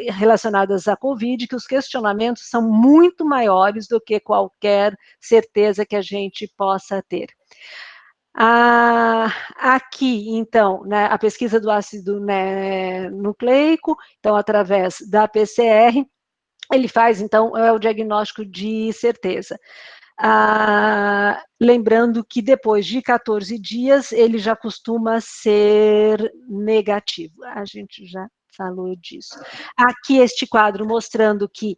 relacionadas à Covid, que os questionamentos são muito maiores do que qualquer certeza que a gente possa ter. Aqui, então, né, a pesquisa do ácido, né, nucleico, então, através da PCR, ele faz, então, o diagnóstico de certeza. Lembrando que depois de 14 dias, ele já costuma ser negativo. A gente já falou disso. Aqui este quadro mostrando que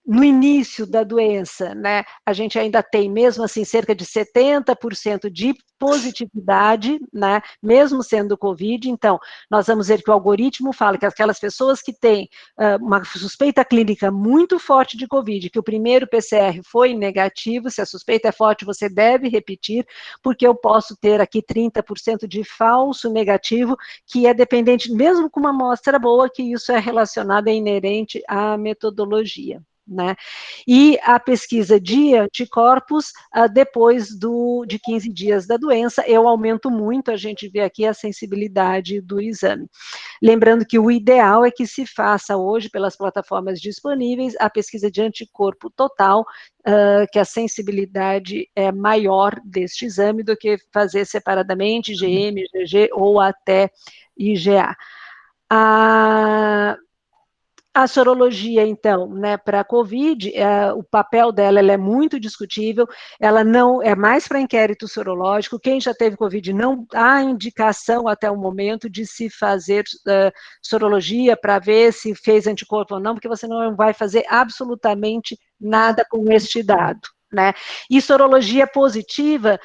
no início da doença, né, a gente ainda tem, mesmo assim, cerca de 70% de positividade, né, mesmo sendo Covid. Então, nós vamos ver que o algoritmo fala que aquelas pessoas que têm uma suspeita clínica muito forte de Covid, que o primeiro PCR foi negativo, se a suspeita é forte, você deve repetir, porque eu posso ter aqui 30% de falso negativo, que é dependente, mesmo com uma amostra boa, que isso é relacionado, é inerente à metodologia. Né? E a pesquisa de anticorpos, depois de 15 dias da doença, eu aumento muito, a gente vê aqui a sensibilidade do exame. Lembrando que o ideal é que se faça hoje, pelas plataformas disponíveis, a pesquisa de anticorpo total, que a sensibilidade é maior deste exame do que fazer separadamente IgM, IgG ou até IgA. A sorologia, então, né, para a COVID, o papel dela é muito discutível, ela não é mais para inquérito sorológico. Quem já teve COVID não há indicação até o momento de se fazer sorologia para ver se fez anticorpo ou não, porque você não vai fazer absolutamente nada com este dado. Né? E sorologia positiva,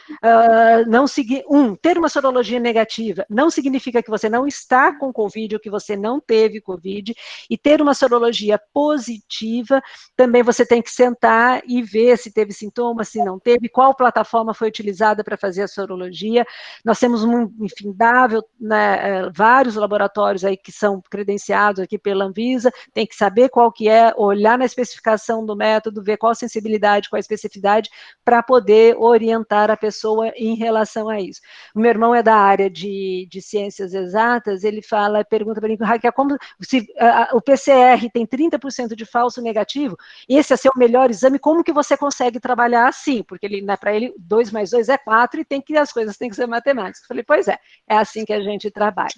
ter uma sorologia negativa não significa que você não está com Covid ou que você não teve Covid, e ter uma sorologia positiva, também você tem que sentar e ver se teve sintomas, se não teve, qual plataforma foi utilizada para fazer a sorologia. Nós temos um infindável, né, vários laboratórios aí que são credenciados aqui pela Anvisa, tem que saber qual que é, olhar na especificação do método, ver qual a sensibilidade, qual a especificidade, para poder orientar a pessoa em relação a isso. O meu irmão é da área de ciências exatas, ele pergunta para mim, Raquel, como se o PCR tem 30% de falso negativo, esse é seu melhor exame, como que você consegue trabalhar assim? Porque para ele 2 mais 2 é 4 e as coisas têm que ser matemáticas. Eu falei, pois é assim que a gente trabalha.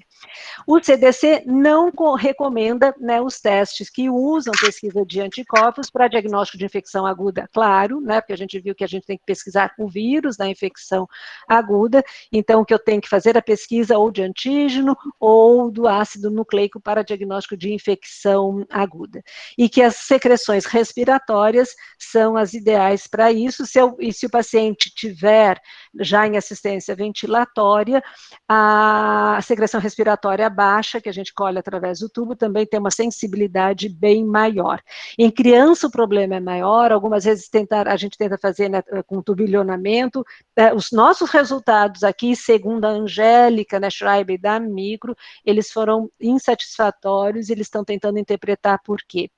O CDC não recomenda, né, os testes que usam pesquisa de anticorpos para diagnóstico de infecção aguda, claro, né, porque a gente viu que a gente tem que pesquisar o vírus da infecção aguda, então que eu tenho que fazer a pesquisa ou de antígeno ou do ácido nucleico para diagnóstico de infecção aguda. E que as secreções respiratórias são as ideais para isso, e se o paciente tiver já em assistência ventilatória, a secreção respiratória baixa, que a gente colhe através do tubo, também tem uma sensibilidade bem maior. Em criança o problema é maior, algumas vezes a gente tenta fazer, né, com turbilhonamento. Os nossos resultados aqui, segundo a Angélica, né, Schreiber da Micro, eles foram insatisfatórios, eles estão tentando interpretar por quê.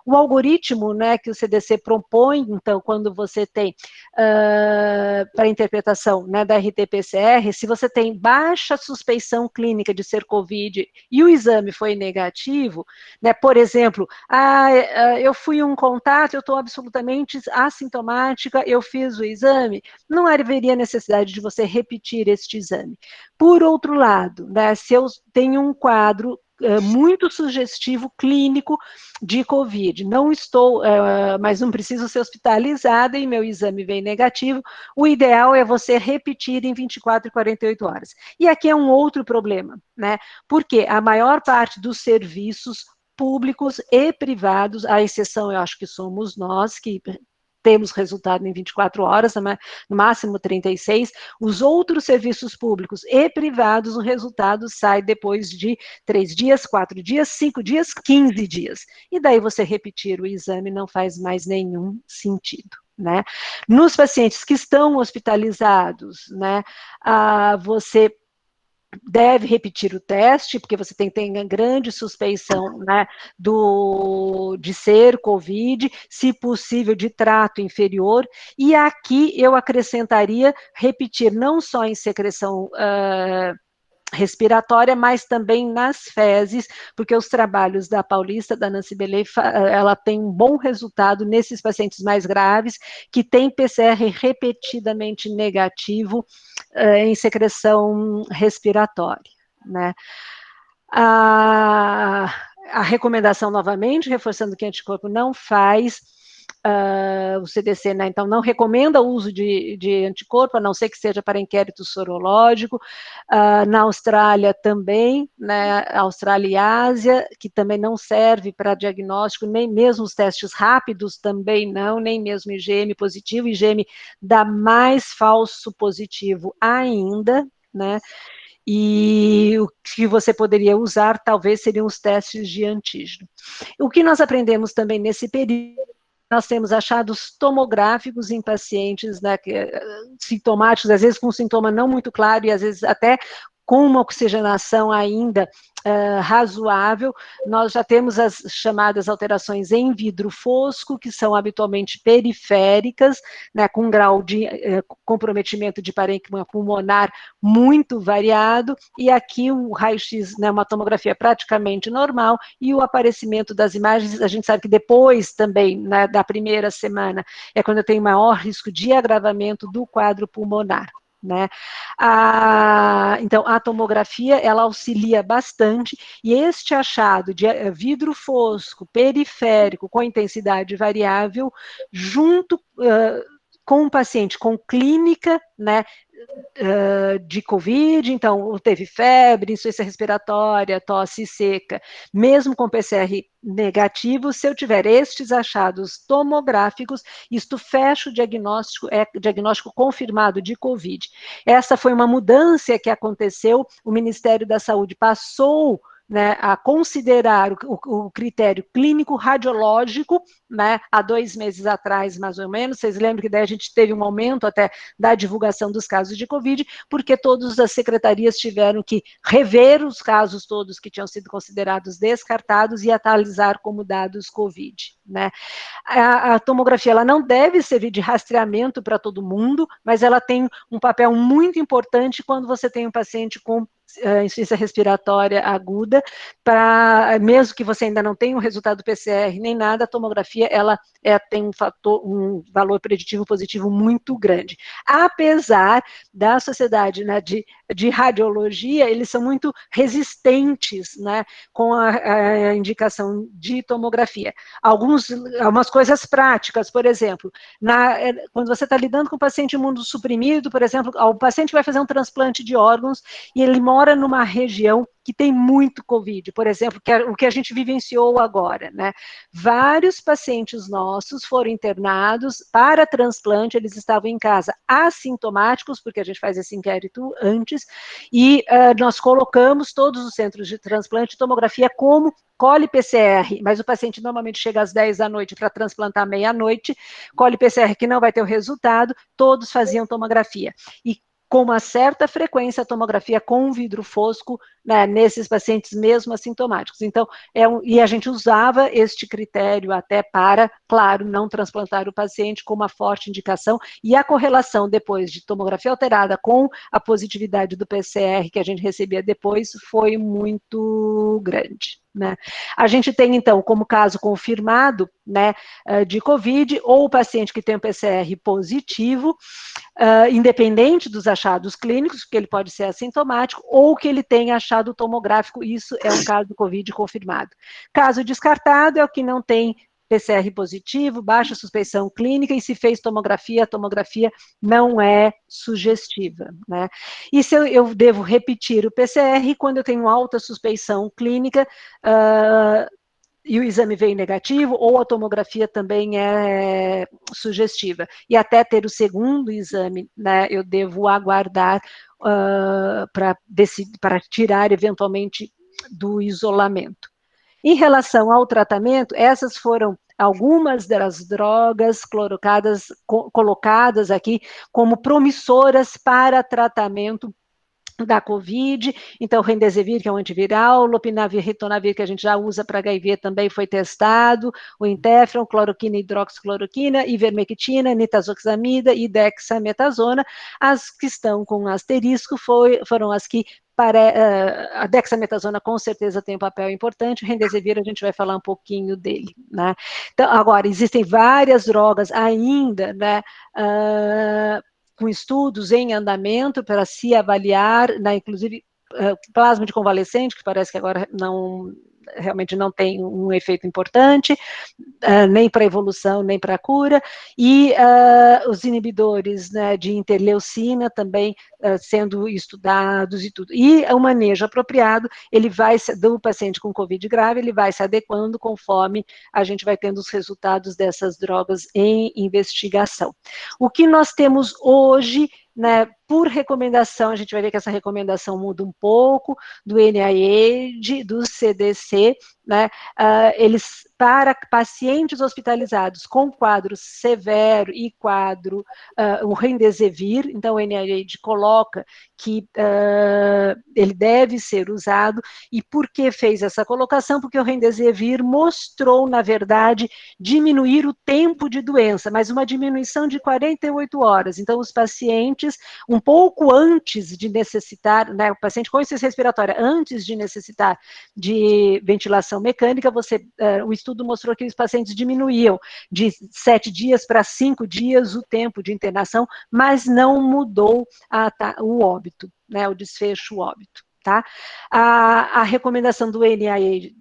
O algoritmo, né, que o CDC propõe, então, quando você tem para interpretação, né, da RT-PCR, se você tem baixa suspeição clínica de ser COVID e o exame foi negativo, né, por exemplo, eu fui um contato, eu estou absolutamente assintomática, eu fiz o exame, não haveria necessidade de você repetir este exame. Por outro lado, né, se eu tenho um quadro muito sugestivo clínico de COVID. Não estou, mas não preciso ser hospitalizada e meu exame vem negativo. O ideal é você repetir em 24 e 48 horas. E aqui é um outro problema, né? Porque a maior parte dos serviços públicos e privados, à exceção, eu acho que somos nós, que temos resultado em 24 horas, no máximo 36, os outros serviços públicos e privados, o resultado sai depois de 3 dias, 4 dias, 5 dias, 15 dias. E daí você repetir o exame não faz mais nenhum sentido. Né? Nos pacientes que estão hospitalizados, né, você deve repetir o teste, porque você tem grande suspeição, né, de ser COVID, se possível de trato inferior, e aqui eu acrescentaria repetir não só em secreção respiratória, mas também nas fezes, porque os trabalhos da Paulista, da Nancy Belay, ela tem um bom resultado nesses pacientes mais graves, que têm PCR repetidamente negativo em secreção respiratória, né? A recomendação, novamente, reforçando que anticorpo não faz o CDC, né, então, não recomenda o uso de anticorpo, a não ser que seja para inquérito sorológico. Na Austrália também, né, Austrália e Ásia, que também não serve para diagnóstico, nem mesmo os testes rápidos também não, nem mesmo IgM positivo, IgM dá mais falso positivo ainda, né, e o que você poderia usar talvez seriam os testes de antígeno. O que nós aprendemos também nesse período, nós temos achados tomográficos em pacientes, né, sintomáticos, às vezes com sintoma não muito claro e às vezes até com uma oxigenação ainda razoável. Nós já temos as chamadas alterações em vidro fosco, que são habitualmente periféricas, né, com um grau de comprometimento de parênquima pulmonar muito variado, e aqui o raio-x, né, uma tomografia praticamente normal, e o aparecimento das imagens, a gente sabe que depois também, né, da primeira semana, é quando eu tenho maior risco de agravamento do quadro pulmonar. Né? Então, a tomografia, ela auxilia bastante, e este achado de vidro fosco, periférico, com intensidade variável, junto com um paciente com clínica, né, de Covid, então teve febre, insuficiência respiratória, tosse seca, mesmo com PCR negativo, se eu tiver estes achados tomográficos, isto fecha o diagnóstico, é diagnóstico confirmado de Covid. Essa foi uma mudança que aconteceu, o Ministério da Saúde passou, né, a considerar o critério clínico radiológico, né, há 2 meses atrás, mais ou menos. Vocês lembram que daí a gente teve um aumento até da divulgação dos casos de Covid, porque todas as secretarias tiveram que rever os casos todos que tinham sido considerados descartados e atualizar como dados Covid, né. A tomografia, ela não deve servir de rastreamento para todo mundo, mas ela tem um papel muito importante quando você tem um paciente com insuficiência respiratória aguda, mesmo que você ainda não tenha um resultado PCR nem nada, a tomografia, ela tem um valor preditivo positivo muito grande. Apesar da sociedade, né, de radiologia, eles são muito resistentes, né, com a indicação de tomografia. Algumas coisas práticas, por exemplo, quando você está lidando com um paciente imunossuprimido, por exemplo, o paciente vai fazer um transplante de órgãos e ele mora numa região que tem muito Covid, por exemplo, que é o que a gente vivenciou agora, né? Vários pacientes nossos foram internados para transplante, eles estavam em casa assintomáticos, porque a gente faz esse inquérito antes, e nós colocamos todos os centros de transplante, tomografia como cole-PCR, mas o paciente normalmente chega às 10 da noite para transplantar meia-noite, cole-PCR que não vai ter o resultado, todos faziam tomografia. E com uma certa frequência, a tomografia com vidro fosco, né, nesses pacientes mesmo assintomáticos. Então, e a gente usava este critério até para, claro, não transplantar o paciente com uma forte indicação, e a correlação depois de tomografia alterada com a positividade do PCR que a gente recebia depois foi muito grande. Né? A gente tem, então, como caso confirmado, né, de Covid, ou o paciente que tem um PCR positivo, independente dos achados clínicos, porque ele pode ser assintomático, ou que ele tenha achado tomográfico, isso é um caso do Covid confirmado. Caso descartado é o que não tem PCR positivo, baixa suspeição clínica, e se fez tomografia, a tomografia não é sugestiva, né? E se eu devo repetir o PCR quando eu tenho alta suspeição clínica, e o exame veio negativo, ou a tomografia também é sugestiva. E até ter o segundo exame, né, eu devo aguardar para tirar eventualmente do isolamento. Em relação ao tratamento, essas foram algumas das drogas colocadas aqui como promissoras para tratamento da Covid. Então, Remdesivir, que é um antiviral, Lopinavir, Ritonavir, que a gente já usa para HIV, também foi testado, o Interferon, cloroquina, hidroxicloroquina, ivermectina, nitazoxamida e dexametasona. As que estão com asterisco foram as que a dexametasona com certeza tem um papel importante, o Remdesivir a gente vai falar um pouquinho dele, né? Então, agora, existem várias drogas ainda, né, com estudos em andamento para se avaliar, né, inclusive plasma de convalescente, que parece que agora não realmente não tem um efeito importante, nem para evolução, nem para cura, e os inibidores, né, de interleucina também sendo estudados e tudo. E o manejo apropriado, ele vai, do paciente com COVID grave, ele vai se adequando conforme a gente vai tendo os resultados dessas drogas em investigação. O que nós temos hoje, né, por recomendação, a gente vai ver que essa recomendação muda um pouco, do NIH, do CDC, né, eles, para pacientes hospitalizados com quadro severo e quadro, o Remdesivir, então o NIH coloca que ele deve ser usado, e por que fez essa colocação? Porque o Remdesivir mostrou, na verdade, diminuir o tempo de doença, mas uma diminuição de 48 horas, então os pacientes, um pouco antes de necessitar, né, o paciente com insuficiência respiratória, antes de necessitar de ventilação mecânica, o estudo mostrou que os pacientes diminuíam de 7 dias para 5 dias o tempo de internação, mas não mudou o óbito, né, o desfecho óbito. Tá? A recomendação do NIH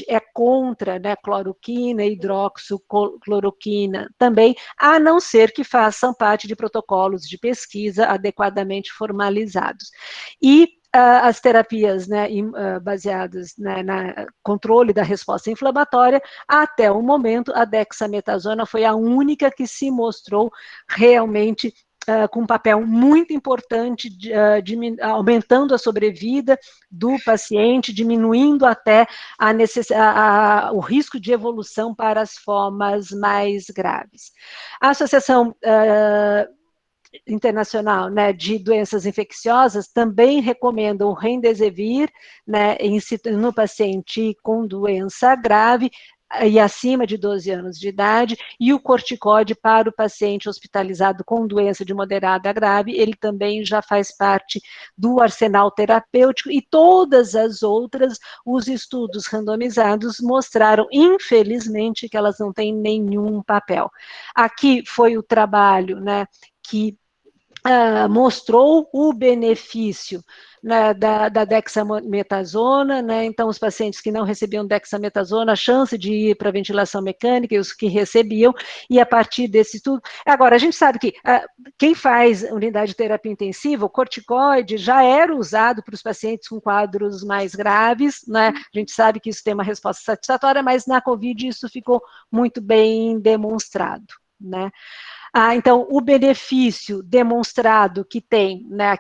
é contra, né, cloroquina, hidroxicloroquina também, a não ser que façam parte de protocolos de pesquisa adequadamente formalizados. E as terapias, né, baseadas, né, na controle da resposta inflamatória, até o momento, a dexametasona foi a única que se mostrou realmente com um papel muito importante, aumentando a sobrevida do paciente, diminuindo até o risco de evolução para as formas mais graves. A Associação Internacional, né, de Doenças Infecciosas também recomenda o Remdesivir, né, no paciente com doença grave e acima de 12 anos de idade, e o corticóide para o paciente hospitalizado com doença de moderada a grave, ele também já faz parte do arsenal terapêutico, e todas as outras, os estudos randomizados mostraram, infelizmente, que elas não têm nenhum papel. Aqui foi o trabalho, né, que mostrou o benefício, né, da dexametasona, né, então os pacientes que não recebiam dexametasona, a chance de ir para ventilação mecânica, e os que recebiam, e a partir desse estudo, agora a gente sabe que quem faz unidade de terapia intensiva, o corticoide já era usado para os pacientes com quadros mais graves, né, a gente sabe que isso tem uma resposta satisfatória, mas na COVID isso ficou muito bem demonstrado, né. Então, o benefício demonstrado que tem, né,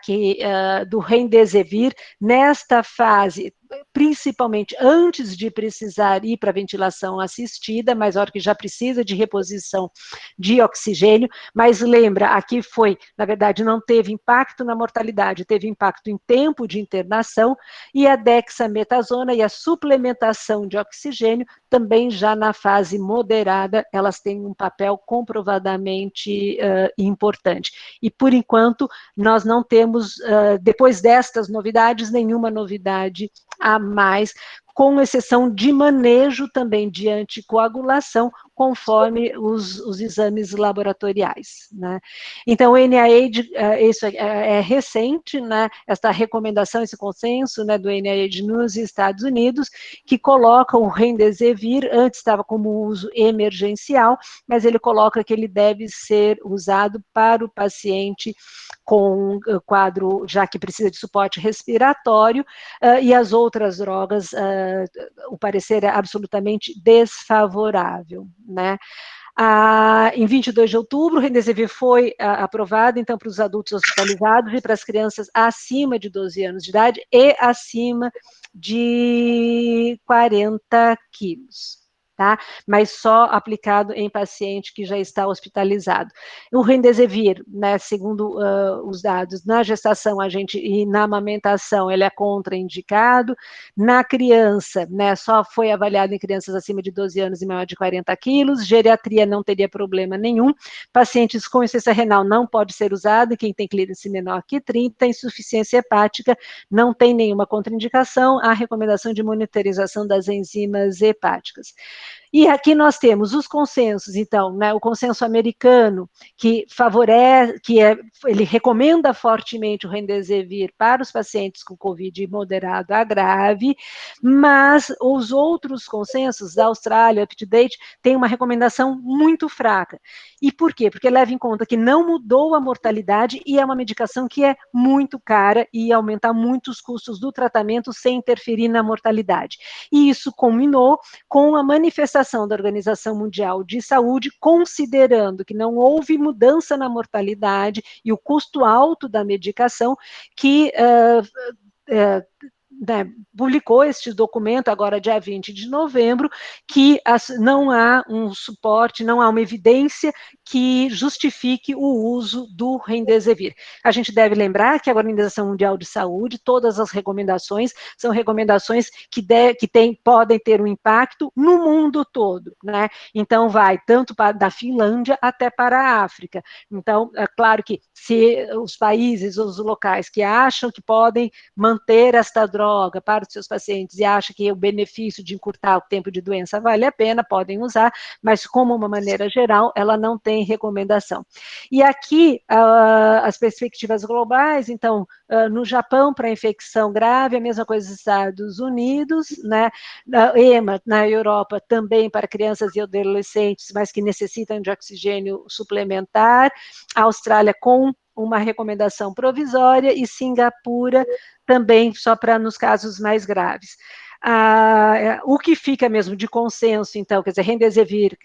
do Remdesivir nesta fase, principalmente antes de precisar ir para ventilação assistida, mas a hora que já precisa de reposição de oxigênio, mas lembra, aqui foi, na verdade, não teve impacto na mortalidade, teve impacto em tempo de internação, e a dexametasona e a suplementação de oxigênio também já na fase moderada, elas têm um papel comprovadamente importante. E, por enquanto, nós não temos, depois destas novidades, nenhuma novidade a mais, com exceção de manejo também de anticoagulação, conforme os exames laboratoriais, né? Então, o NIH, isso é recente, né, essa recomendação, esse consenso, né, do NIH nos Estados Unidos, que coloca o Remdesivir, antes estava como uso emergencial, mas ele coloca que ele deve ser usado para o paciente com quadro, já que precisa de suporte respiratório, e as outras drogas, o parecer é absolutamente desfavorável, né? Em 22 de outubro, o Remdesivir foi aprovado, então, para os adultos hospitalizados e para as crianças acima de 12 anos de idade e acima de 40 quilos. Tá? Mas só aplicado em paciente que já está hospitalizado. O Remdesivir, né, segundo os dados, na gestação e na amamentação, ele é contraindicado. Na criança, né, só foi avaliado em crianças acima de 12 anos e maior de 40 quilos, geriatria não teria problema nenhum, pacientes com insuficiência renal não pode ser usado, quem tem clearance menor que 30, insuficiência hepática não tem nenhuma contraindicação, a recomendação de monitorização das enzimas hepáticas. E aqui nós temos os consensos, então, né, o consenso americano, que favorece, ele recomenda fortemente o Remdesivir para os pacientes com COVID moderado a grave, mas os outros consensos da Austrália, UpToDate, têm uma recomendação muito fraca. E por quê? Porque leva em conta que não mudou a mortalidade e é uma medicação que é muito cara e aumentar muito os custos do tratamento sem interferir na mortalidade. E isso culminou com a manifestação da Organização Mundial de Saúde, considerando que não houve mudança na mortalidade e o custo alto da medicação, que né, publicou este documento, agora dia 20 de novembro, que não há um suporte, não há uma evidência que justifique o uso do Remdesivir. A gente deve lembrar que a Organização Mundial de Saúde, todas as recomendações, são recomendações que podem ter um impacto no mundo todo, né? Então, vai tanto da Finlândia até para a África. Então, é claro que se os países, os locais que acham que podem manter esta droga para os seus pacientes e acha que o benefício de encurtar o tempo de doença vale a pena, podem usar, mas como uma maneira geral, ela não tem recomendação. E aqui, as perspectivas globais, então, no Japão, para infecção grave, a mesma coisa nos Estados Unidos, né, EMA, na Europa, também para crianças e adolescentes, mas que necessitam de oxigênio suplementar, a Austrália com uma recomendação provisória, e Singapura também só para nos casos mais graves. O que fica mesmo de consenso, então, quer dizer, Remdesivir,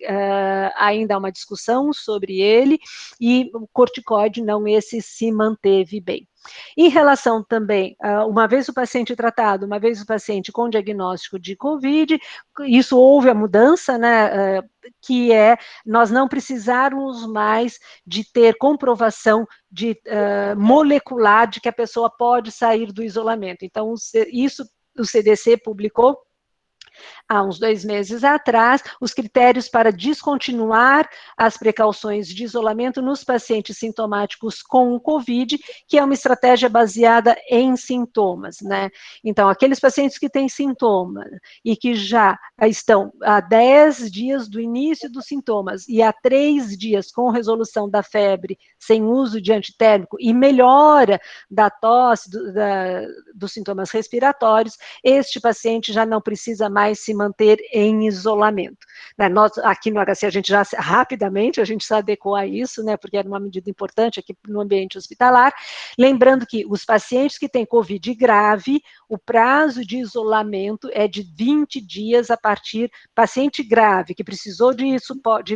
ainda há uma discussão sobre ele, e o corticoide não, esse se manteve bem. Em relação também, uma vez o paciente tratado, uma vez o paciente com diagnóstico de COVID, isso houve a mudança, né, que é nós não precisarmos mais de ter comprovação molecular de que a pessoa pode sair do isolamento. Então, isso o CDC publicou há uns 2 meses atrás, os critérios para descontinuar as precauções de isolamento nos pacientes sintomáticos com o COVID, que é uma estratégia baseada em sintomas, né? Então, aqueles pacientes que têm sintomas e que já estão há 10 dias do início dos sintomas e há 3 dias com resolução da febre, sem uso de antitérmico e melhora da tosse, dos sintomas respiratórios, este paciente já não precisa mais se manter em isolamento. Né? Nós, aqui no HC, a gente já, rapidamente, a gente se adequou a isso, né, porque era uma medida importante aqui no ambiente hospitalar, lembrando que os pacientes que têm COVID grave, o prazo de isolamento é de 20 dias a partir, paciente grave, que precisou de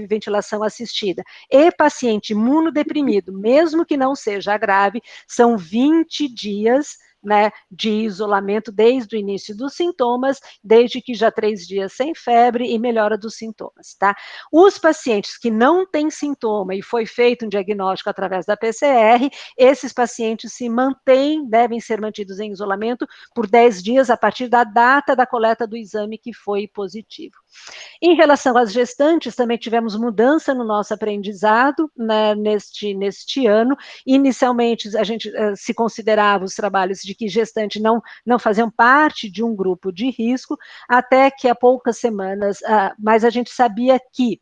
ventilação assistida, e paciente imunodeprimido, mesmo que não seja grave, são 20 dias, né, de isolamento desde o início dos sintomas, desde que já 3 dias sem febre e melhora dos sintomas, tá? Os pacientes que não têm sintoma e foi feito um diagnóstico através da PCR, esses pacientes se mantêm, devem ser mantidos em isolamento por 10 dias a partir da data da coleta do exame que foi positivo. Em relação às gestantes, também tivemos mudança no nosso aprendizado, né, neste ano. Inicialmente, a gente se considerava os trabalhos de que gestante não faziam parte de um grupo de risco, até que há poucas semanas, mas a gente sabia que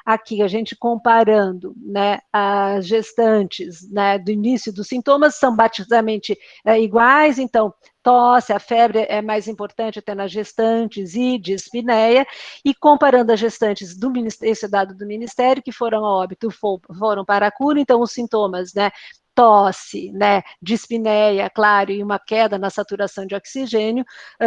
aqui a gente comparando, né, as gestantes, né, do início dos sintomas são basicamente iguais, então tosse, a febre é mais importante até nas gestantes e dispneia, e comparando as gestantes do Ministério, esse dado do Ministério, que foram a óbito, foram para a cura, então os sintomas, né, tosse, né, dispneia, claro, e uma queda na saturação de oxigênio,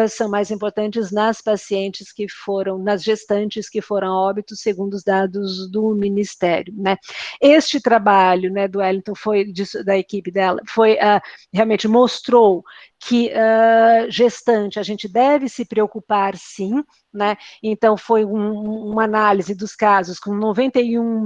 são mais importantes nas pacientes que foram, nas gestantes que foram a óbito, segundo os dados do Ministério, né. Este trabalho, né, do Wellington, da equipe dela, realmente mostrou que gestante, a gente deve se preocupar sim, né? Então foi uma análise dos casos com 91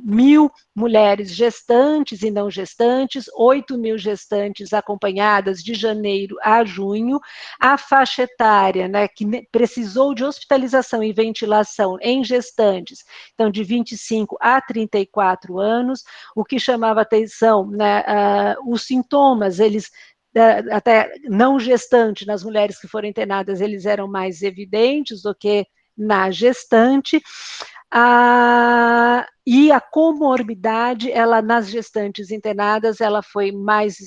mil mulheres gestantes e não gestantes, 8 mil gestantes acompanhadas de janeiro a junho, a faixa etária, né, que precisou de hospitalização e ventilação em gestantes, então de 25 a 34 anos, o que chamava atenção, né, os sintomas, eles até não gestante, nas mulheres que foram internadas, eles eram mais evidentes do que na gestante. E a comorbidade, ela nas gestantes internadas, ela foi mais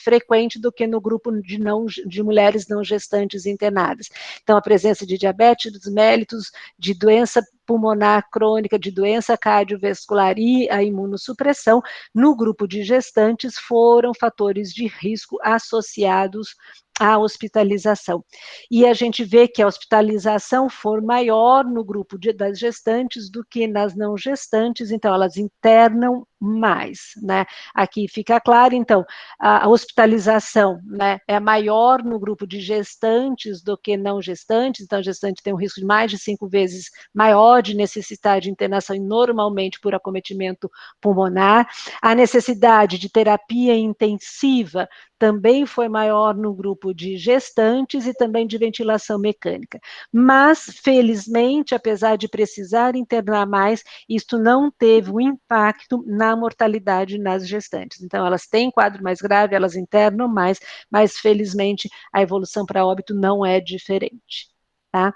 frequente do que no grupo de mulheres não gestantes internadas. Então, a presença de diabetes mellitus, de doença pulmonar crônica, de doença cardiovascular e a imunossupressão, no grupo de gestantes foram fatores de risco associados à hospitalização. E a gente vê que a hospitalização foi maior no grupo das gestantes do que nas não gestantes, então elas internam mais, né? Aqui fica claro, então, a hospitalização, né, é maior no grupo de gestantes do que não gestantes, então a gestante tem um risco de mais de 5 vezes maior de necessitar de internação, e normalmente por acometimento pulmonar. A necessidade de terapia intensiva também foi maior no grupo de gestantes e também de ventilação mecânica. Mas, felizmente, apesar de precisar internar mais, isto não teve um impacto na mortalidade nas gestantes. Então, elas têm quadro mais grave, elas internam mais, mas, felizmente, a evolução para óbito não é diferente. Tá?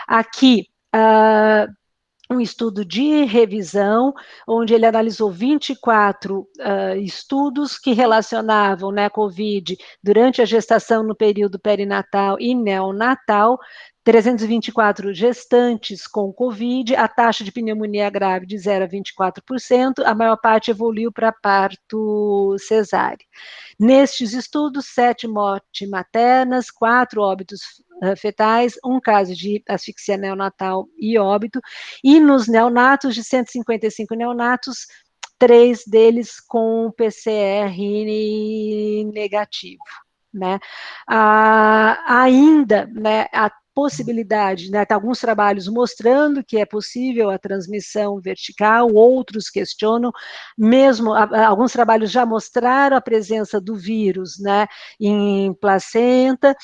Aqui, um estudo de revisão, onde ele analisou 24 estudos que relacionavam, né, a COVID durante a gestação no período perinatal e neonatal, 324 gestantes com COVID, a taxa de pneumonia grave de 0 a 24%, a maior parte evoluiu para parto cesáreo. Nestes estudos, 7 mortes maternas, 4 óbitos fetais, um caso de asfixia neonatal e óbito, e nos neonatos, de 155 neonatos, 3 deles com PCR negativo. Né? Ainda, né, a possibilidade, né, alguns trabalhos mostrando que é possível a transmissão vertical, outros questionam, mesmo alguns trabalhos já mostraram a presença do vírus, né, em placenta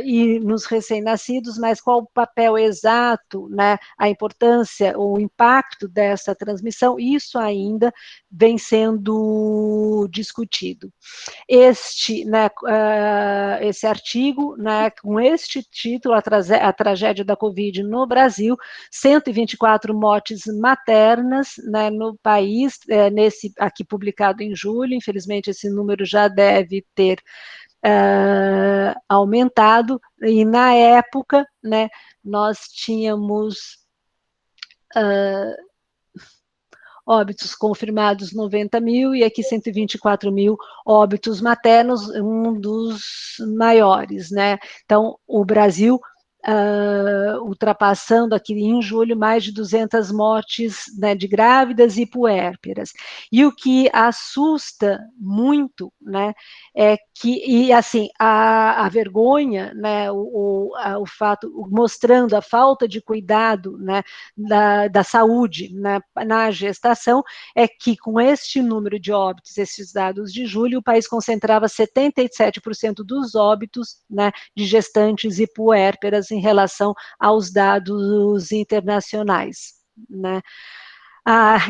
e nos recém-nascidos, mas qual o papel exato, né, a importância, o impacto dessa transmissão, isso ainda vem sendo discutido. Esse artigo, né, com este título, a tragédia da Covid no Brasil, 124 mortes maternas, né, no país, nesse aqui publicado em julho, infelizmente esse número já deve ter aumentado, e na época, né, nós tínhamos óbitos confirmados 90 mil, e aqui 124 mil óbitos maternos, um dos maiores, né? Então, o Brasil ultrapassando aqui em julho mais de 200 mortes, né, de grávidas e puérperas. E o que assusta muito, né, é que, e assim, a vergonha, né, o fato, mostrando a falta de cuidado, né, da saúde, né, na gestação, é que com este número de óbitos, esses dados de julho, o país concentrava 77% dos óbitos, né, de gestantes e puérperas em relação aos dados internacionais, né?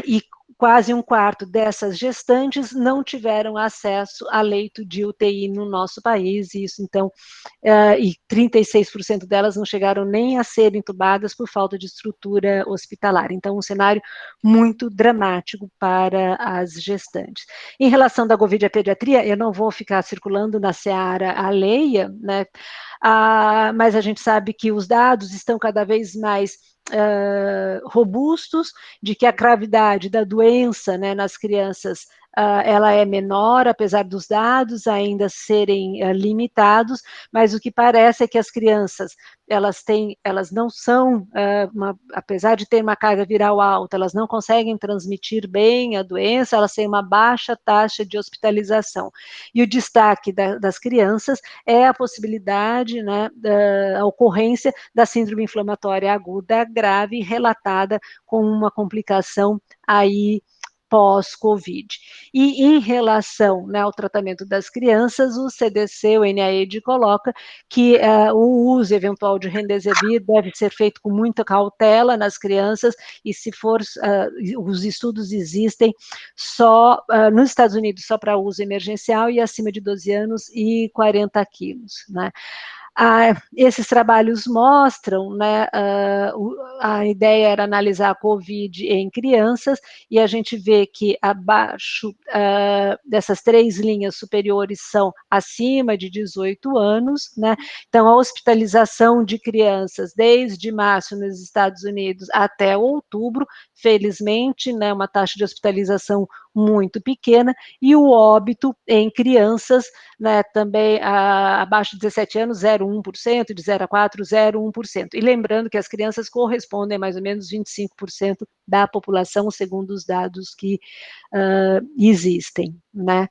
E quase um quarto dessas gestantes não tiveram acesso a leito de UTI no nosso país, e isso então, e 36% delas não chegaram nem a ser entubadas por falta de estrutura hospitalar. Então, um cenário muito dramático para as gestantes. Em relação da Covid à pediatria, eu não vou ficar circulando na seara alheia, né? Mas a gente sabe que os dados estão cada vez mais robustos, de que a gravidade da doença, né, nas crianças, ela é menor, apesar dos dados ainda serem limitados, mas o que parece é que as crianças, elas não são, apesar de ter uma carga viral alta, elas não conseguem transmitir bem a doença, elas têm uma baixa taxa de hospitalização. E o destaque das crianças é a possibilidade, né, a ocorrência da síndrome inflamatória aguda grave relatada com uma complicação aí pós-Covid. E em relação, né, ao tratamento das crianças, o CDC, o NIH, coloca que o uso eventual de remdesivir deve ser feito com muita cautela nas crianças, e se for, os estudos existem só, nos Estados Unidos, só para uso emergencial, e acima de 12 anos e 40 quilos, né? Esses trabalhos mostram, né, a ideia era analisar a COVID em crianças, e a gente vê que abaixo dessas 3 linhas superiores são acima de 18 anos, né, então a hospitalização de crianças desde março nos Estados Unidos até outubro, felizmente, né, uma taxa de hospitalização muito pequena, e o óbito em crianças, né, também abaixo de 17 anos, 0,1%, de 0 a 4, 0,1%. E lembrando que as crianças correspondem a mais ou menos 25% da população, segundo os dados que existem, né.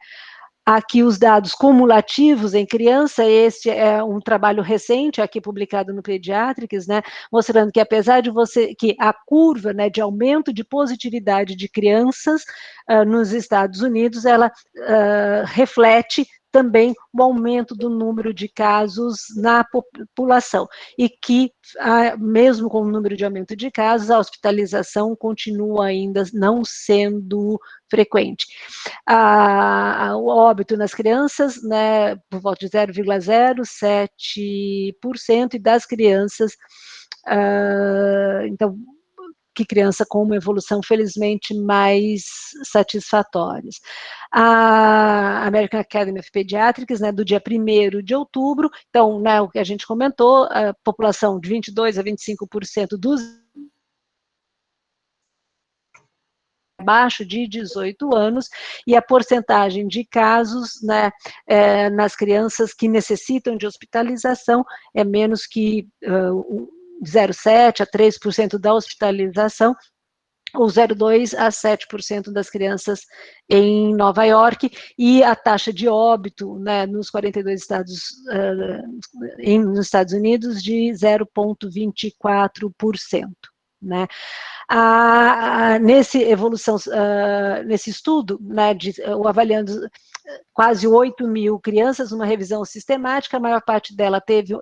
Aqui os dados cumulativos em criança, este é um trabalho recente, aqui publicado no Pediatrics, né, mostrando que apesar de que a curva, né, de aumento de positividade de crianças nos Estados Unidos, ela reflete também o aumento do número de casos na população, e que, mesmo com o número de aumento de casos, a hospitalização continua ainda não sendo frequente. O óbito nas crianças, né, por volta de 0,07%, e das crianças, então, que criança com uma evolução felizmente mais satisfatórias. A American Academy of Pediatrics, né, do dia 1º de outubro, então, né, o que a gente comentou, a população de 22 a 25% dos abaixo de 18 anos, e a porcentagem de casos, né, nas crianças que necessitam de hospitalização é menos que 0,7% a 3% da hospitalização, ou 0,2% a 7% das crianças em Nova York, e a taxa de óbito, né, nos 42 estados nos Estados Unidos de 0,24%. Né. Nesse estudo, né, avaliando quase 8.000 crianças, uma revisão sistemática, a maior parte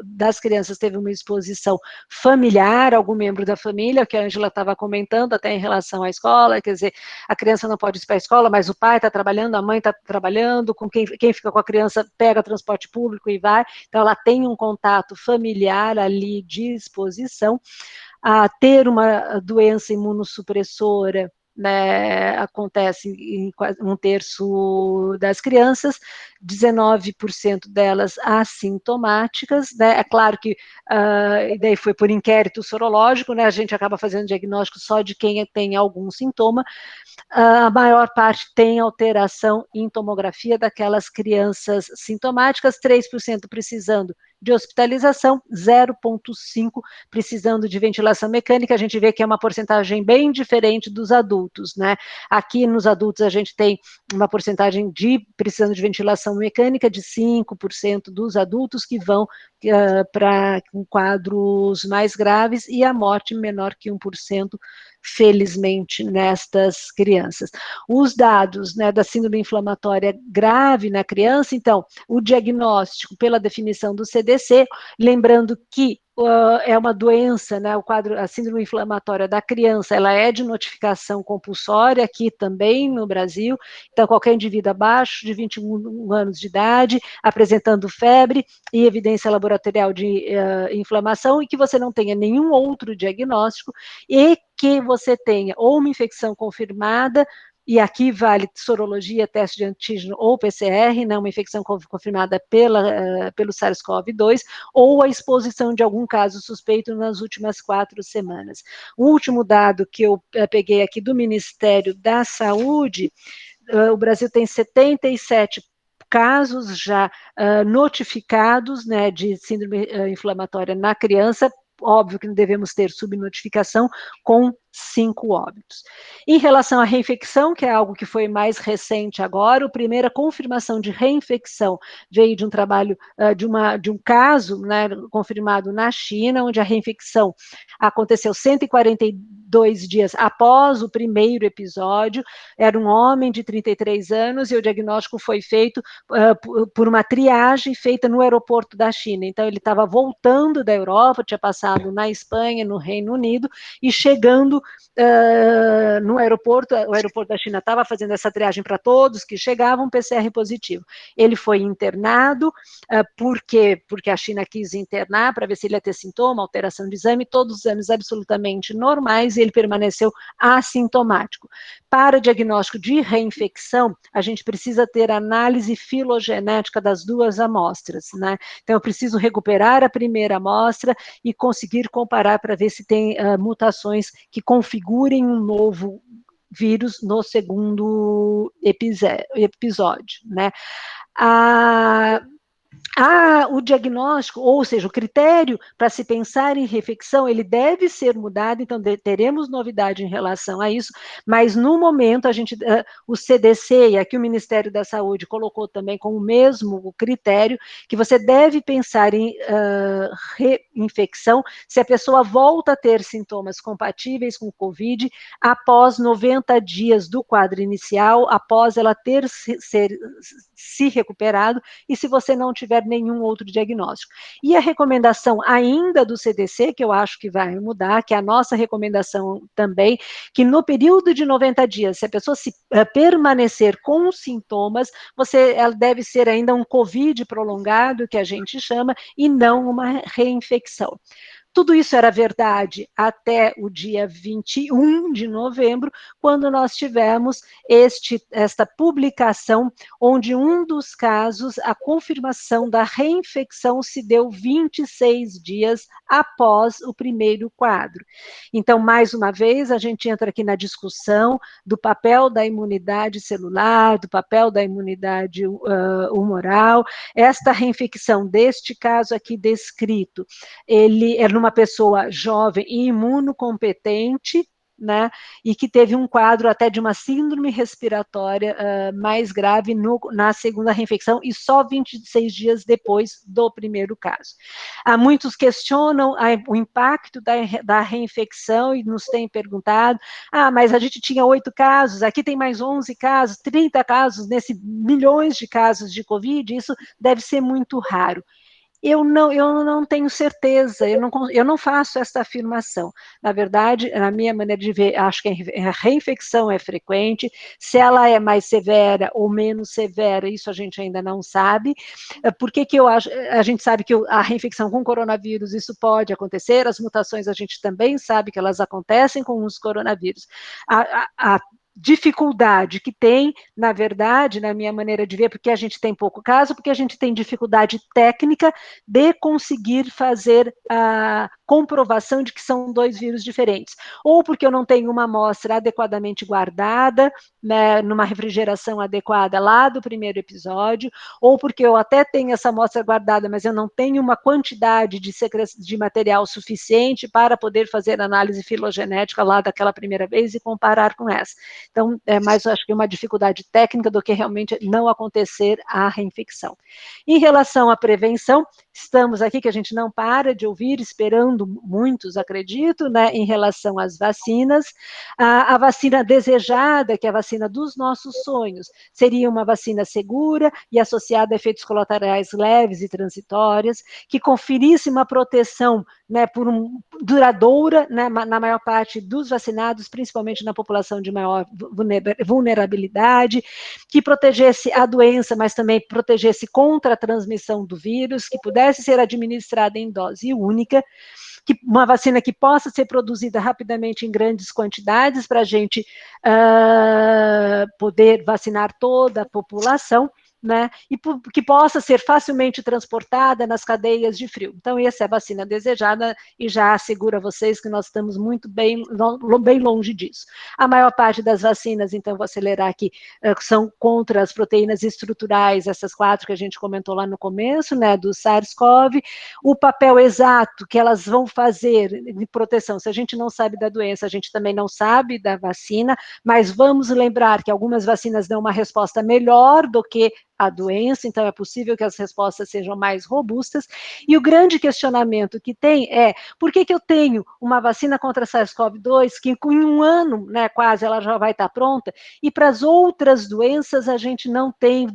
das crianças teve uma exposição familiar, algum membro da família, que a Ângela estava comentando, até em relação à escola, quer dizer, a criança não pode ir para a escola, mas o pai está trabalhando, a mãe está trabalhando, com quem fica com a criança pega transporte público e vai, então ela tem um contato familiar ali de exposição. A ter uma doença imunossupressora, né, acontece em quase 1/3 das crianças, 19% delas assintomáticas, né, é claro que, e daí foi por inquérito sorológico, né, a gente acaba fazendo diagnóstico só de quem tem algum sintoma, a maior parte tem alteração em tomografia daquelas crianças sintomáticas, 3% precisando de hospitalização, 0,5% precisando de ventilação mecânica. A gente vê que é uma porcentagem bem diferente dos adultos, né? Aqui nos adultos a gente tem uma porcentagem precisando de ventilação mecânica de 5% dos adultos que vão para quadros mais graves, e a morte menor que 1%, felizmente, nestas crianças. Os dados, né, da síndrome inflamatória grave na criança, então, o diagnóstico pela definição do CDC, lembrando que é uma doença, né, a síndrome inflamatória da criança, ela é de notificação compulsória aqui também no Brasil, então qualquer indivíduo abaixo de 21 anos de idade, apresentando febre e evidência laboratorial de inflamação, e que você não tenha nenhum outro diagnóstico, e que você tenha ou uma infecção confirmada, e aqui vale sorologia, teste de antígeno ou PCR, né, uma infecção confirmada pelo SARS-CoV-2, ou a exposição de algum caso suspeito nas últimas 4 semanas. O último dado que eu peguei aqui do Ministério da Saúde, o Brasil tem 77 casos já notificados, né, de síndrome inflamatória na criança. Óbvio que não devemos ter subnotificação, com 5 óbitos. Em relação à reinfecção, que é algo que foi mais recente agora, a primeira confirmação de reinfecção veio de um trabalho, de um caso, né, confirmado na China, onde a reinfecção aconteceu 142 dias após o primeiro episódio, era um homem de 33 anos, e o diagnóstico foi feito por uma triagem feita no aeroporto da China. Então, ele estava voltando da Europa, tinha passado na Espanha, no Reino Unido, e chegando no aeroporto, o aeroporto da China estava fazendo essa triagem para todos que chegavam, PCR positivo. Ele foi internado, por quê? Porque a China quis internar para ver se ele ia ter sintoma, alteração de exame, todos os exames absolutamente normais, e ele permaneceu assintomático. Para o diagnóstico de reinfecção, a gente precisa ter análise filogenética das duas amostras, né? Então, eu preciso recuperar a primeira amostra e conseguir comparar para ver se tem mutações que configurem um novo vírus no segundo episódio, né? O diagnóstico, ou seja, o critério para se pensar em reinfecção, ele deve ser mudado, então teremos novidade em relação a isso, mas no momento o CDC e aqui o Ministério da Saúde colocou também com o mesmo critério, que você deve pensar em reinfecção se a pessoa volta a ter sintomas compatíveis com o COVID após 90 dias do quadro inicial, após ela ter se recuperado, e se você não tiver nenhum outro diagnóstico. E a recomendação ainda do CDC, que eu acho que vai mudar, que é a nossa recomendação também, que no período de 90 dias, se a pessoa permanecer com sintomas, ela deve ser ainda um COVID prolongado, que a gente chama, e não uma reinfecção. Tudo isso era verdade até o dia 21 de novembro, quando nós tivemos esta publicação, onde um dos casos, a confirmação da reinfecção se deu 26 dias após o primeiro quadro. Então, mais uma vez, a gente entra aqui na discussão do papel da imunidade celular, do papel da imunidade humoral. Esta reinfecção deste caso aqui descrito, ele era uma pessoa jovem e imunocompetente, né, e que teve um quadro até de uma síndrome respiratória mais grave na segunda reinfecção, e só 26 dias depois do primeiro caso. Muitos questionam o impacto da reinfecção e nos têm perguntado, mas a gente tinha 8 casos, aqui tem mais 11 casos, 30 casos, nesse milhões de casos de Covid, isso deve ser muito raro. Eu não tenho certeza, eu não faço essa afirmação. Na verdade, na minha maneira de ver, acho que a reinfecção é frequente, se ela é mais severa ou menos severa, isso a gente ainda não sabe. Por que eu acho? A gente sabe que a reinfecção com coronavírus, isso pode acontecer, as mutações a gente também sabe que elas acontecem com os coronavírus. A dificuldade que tem, na verdade, na minha maneira de ver, porque a gente tem pouco caso, porque a gente tem dificuldade técnica de conseguir fazer a comprovação de que são 2 vírus diferentes, ou porque eu não tenho uma amostra adequadamente guardada, né, numa refrigeração adequada lá do primeiro episódio, ou porque eu até tenho essa amostra guardada, mas eu não tenho uma quantidade de material suficiente para poder fazer análise filogenética lá daquela primeira vez e comparar com essa. Então, é mais, acho que uma dificuldade técnica do que realmente não acontecer a reinfecção. Em relação à prevenção, estamos aqui, que a gente não para de ouvir, esperando muitos, acredito, né, em relação às vacinas. A vacina desejada, que é a vacina dos nossos sonhos, seria uma vacina segura e associada a efeitos colaterais leves e transitórios, que conferisse uma proteção, né, duradoura, né, na maior parte dos vacinados, principalmente na população de maior vulnerabilidade, que protegesse a doença, mas também protegesse contra a transmissão do vírus, que pudesse ser administrada em dose única, uma vacina que possa ser produzida rapidamente em grandes quantidades para a gente poder vacinar toda a população, né, e que possa ser facilmente transportada nas cadeias de frio. Então, essa é a vacina desejada, e já asseguro a vocês que nós estamos muito bem longe disso. A maior parte das vacinas, então, vou acelerar aqui, são contra as proteínas estruturais, essas 4 que a gente comentou lá no começo, né, do SARS-CoV. O papel exato que elas vão fazer de proteção, se a gente não sabe da doença, a gente também não sabe da vacina, mas vamos lembrar que algumas vacinas dão uma resposta melhor do que a doença, então é possível que as respostas sejam mais robustas, e o grande questionamento que tem é, por que eu tenho uma vacina contra SARS-CoV-2 que em um ano, né, quase, ela já vai estar pronta, e para as outras doenças a gente não tem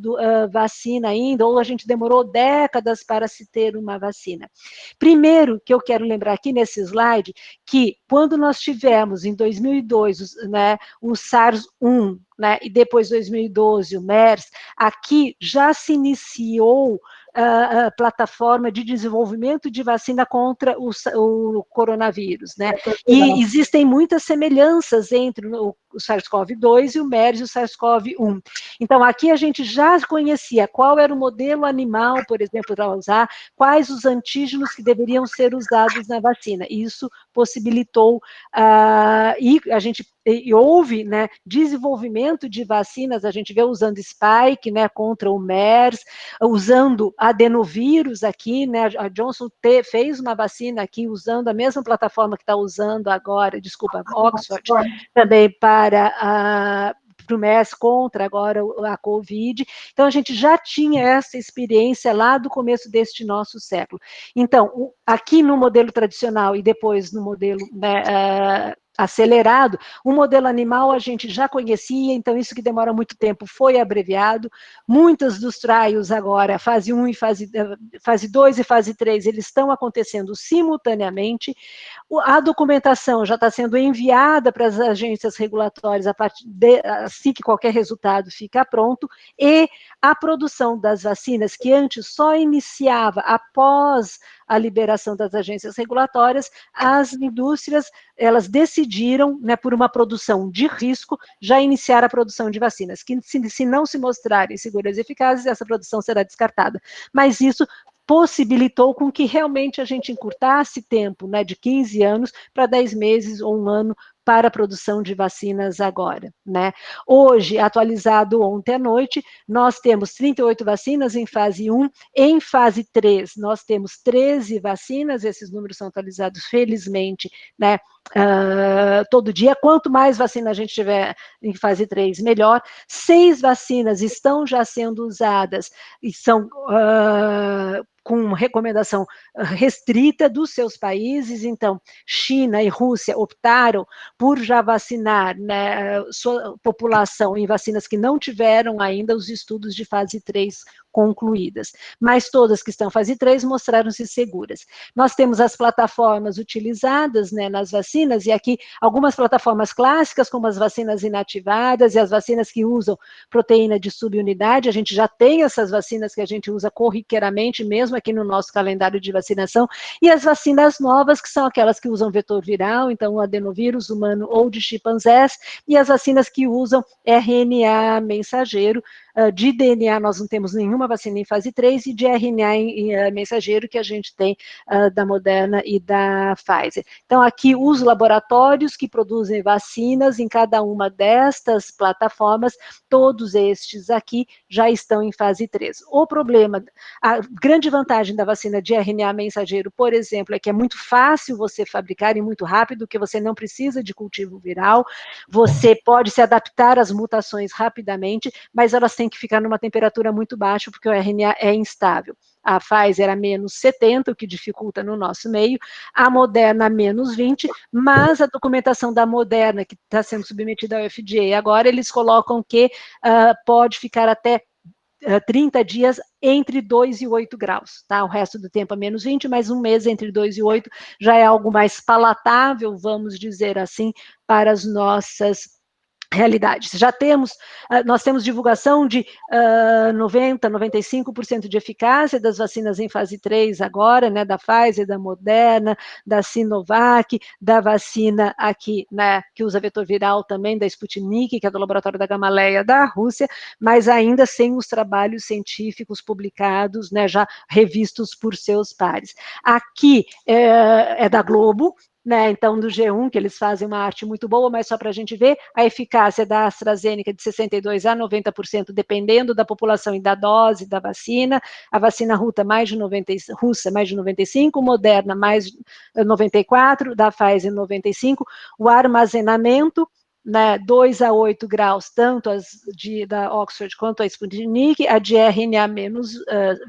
vacina ainda, ou a gente demorou décadas para se ter uma vacina. Primeiro, que eu quero lembrar aqui nesse slide, que quando nós tivemos em 2002, né, o SARS-1, né, e depois 2012 o MERS, aqui já se iniciou a plataforma de desenvolvimento de vacina contra o coronavírus, né? E existem muitas semelhanças entre o SARS-CoV-2 e o MERS e o SARS-CoV-1. Então, aqui a gente já conhecia qual era o modelo animal, por exemplo, para usar, quais os antígenos que deveriam ser usados na vacina. Isso possibilitou, e houve, né, desenvolvimento de vacinas, a gente vê usando Spike, né, contra o MERS, usando adenovírus aqui, né, a Johnson fez uma vacina aqui usando a mesma plataforma que está usando agora, Oxford, também para o MERS contra agora a Covid. Então, a gente já tinha essa experiência lá do começo deste nosso século. Então, aqui no modelo tradicional e depois no modelo, né, acelerado, o modelo animal a gente já conhecia, então isso que demora muito tempo foi abreviado, muitos dos trials agora, fase 1 e fase 2 e fase 3, eles estão acontecendo simultaneamente, a documentação já está sendo enviada para as agências regulatórias assim que qualquer resultado fica pronto, e a produção das vacinas, que antes só iniciava após a liberação das agências regulatórias, as indústrias, elas decidiram, né, por uma produção de risco, já iniciar a produção de vacinas, que se não se mostrarem seguras e eficazes, essa produção será descartada. Mas isso possibilitou com que realmente a gente encurtasse tempo, né, de 15 anos para 10 meses ou um ano para a produção de vacinas agora, né? Hoje, atualizado ontem à noite, nós temos 38 vacinas em fase 1, em fase 3 nós temos 13 vacinas, esses números são atualizados felizmente, né, todo dia, quanto mais vacina a gente tiver em fase 3, melhor. 6 vacinas estão já sendo usadas e são com recomendação restrita dos seus países, então China e Rússia optaram por já vacinar, né, sua população em vacinas que não tiveram ainda os estudos de fase 3 concluídas, mas todas que estão em fase 3 mostraram-se seguras. Nós temos as plataformas utilizadas, né, nas vacinas, e aqui algumas plataformas clássicas, como as vacinas inativadas e as vacinas que usam proteína de subunidade, a gente já tem essas vacinas que a gente usa corriqueiramente, mesmo aqui no nosso calendário de vacinação, e as vacinas novas, que são aquelas que usam vetor viral, então o adenovírus humano ou de chimpanzés, e as vacinas que usam RNA mensageiro. De DNA nós não temos nenhuma vacina em fase 3, e de RNA mensageiro que a gente tem da Moderna e da Pfizer. Então, aqui os laboratórios que produzem vacinas em cada uma destas plataformas, todos estes aqui já estão em fase 3. O problema, a grande vantagem da vacina de RNA mensageiro, por exemplo, é que é muito fácil você fabricar e muito rápido, que você não precisa de cultivo viral, você pode se adaptar às mutações rapidamente, mas elas têm que ficar numa temperatura muito baixa, porque o RNA é instável. A Pfizer a menos 70, o que dificulta no nosso meio, a Moderna a menos 20, mas a documentação da Moderna, que está sendo submetida ao FDA agora, eles colocam que pode ficar até 30 dias entre 2 e 8 graus, tá? O resto do tempo a menos 20, mas um mês entre 2 e 8 já é algo mais palatável, vamos dizer assim, para as nossas realidades. Nós temos divulgação de 90%, 95% de eficácia das vacinas em fase 3 agora, né, da Pfizer, da Moderna, da Sinovac, da vacina aqui, né, que usa vetor viral também, da Sputnik, que é do laboratório da Gamaleya da Rússia, mas ainda sem os trabalhos científicos publicados, né, já revistos por seus pares. Aqui é da Globo, né, então do G1, que eles fazem uma arte muito boa, mas só para a gente ver, a eficácia da AstraZeneca de 62% a 90%, dependendo da população e da dose da vacina, a vacina russa mais de 95%, Moderna mais 94%, da Pfizer 95%, o armazenamento né, 2 a 8 graus, tanto as da Oxford quanto a Sputnik, a de RNA menos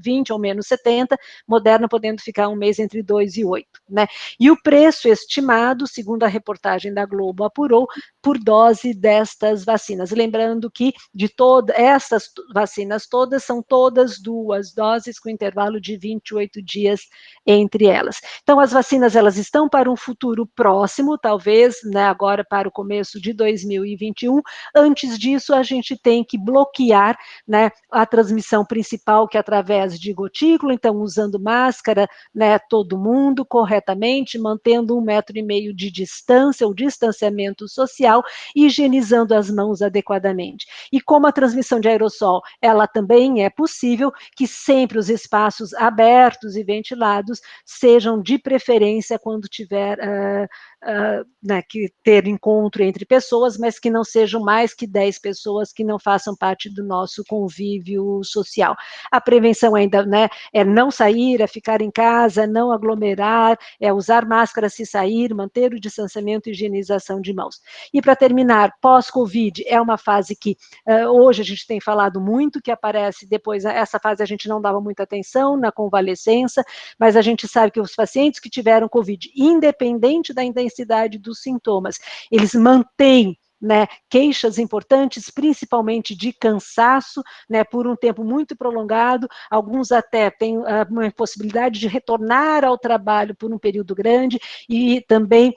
20 ou menos 70, Moderna podendo ficar um mês entre 2 e 8, né? E o preço estimado, segundo a reportagem da Globo apurou, por dose destas vacinas. Lembrando que de todas essas vacinas todas são todas 2 doses com intervalo de 28 dias entre elas. Então, as vacinas elas estão para um futuro próximo, talvez, né, agora para o começo de 2021. Antes disso, a gente tem que bloquear, né, a transmissão principal, que é através de gotícula, então usando máscara, né, todo mundo corretamente, mantendo 1,5 metro de distância, o distanciamento social, e higienizando as mãos adequadamente. E como a transmissão de aerossol, ela também é possível, que sempre os espaços abertos e ventilados sejam de preferência quando tiver né, que ter encontro entre pessoas, mas que não sejam mais que 10 pessoas que não façam parte do nosso convívio social. A prevenção ainda, né, é não sair, é ficar em casa, não aglomerar, é usar máscara se sair, manter o distanciamento e higienização de mãos. E para terminar, pós-Covid é uma fase que hoje a gente tem falado muito, que aparece depois, essa fase a gente não dava muita atenção, na convalescença, mas a gente sabe que os pacientes que tiveram Covid, independente da intensidade dos sintomas, eles mantêm, né, queixas importantes, principalmente de cansaço, né, por um tempo muito prolongado, alguns até têm uma possibilidade de retornar ao trabalho por um período grande, e também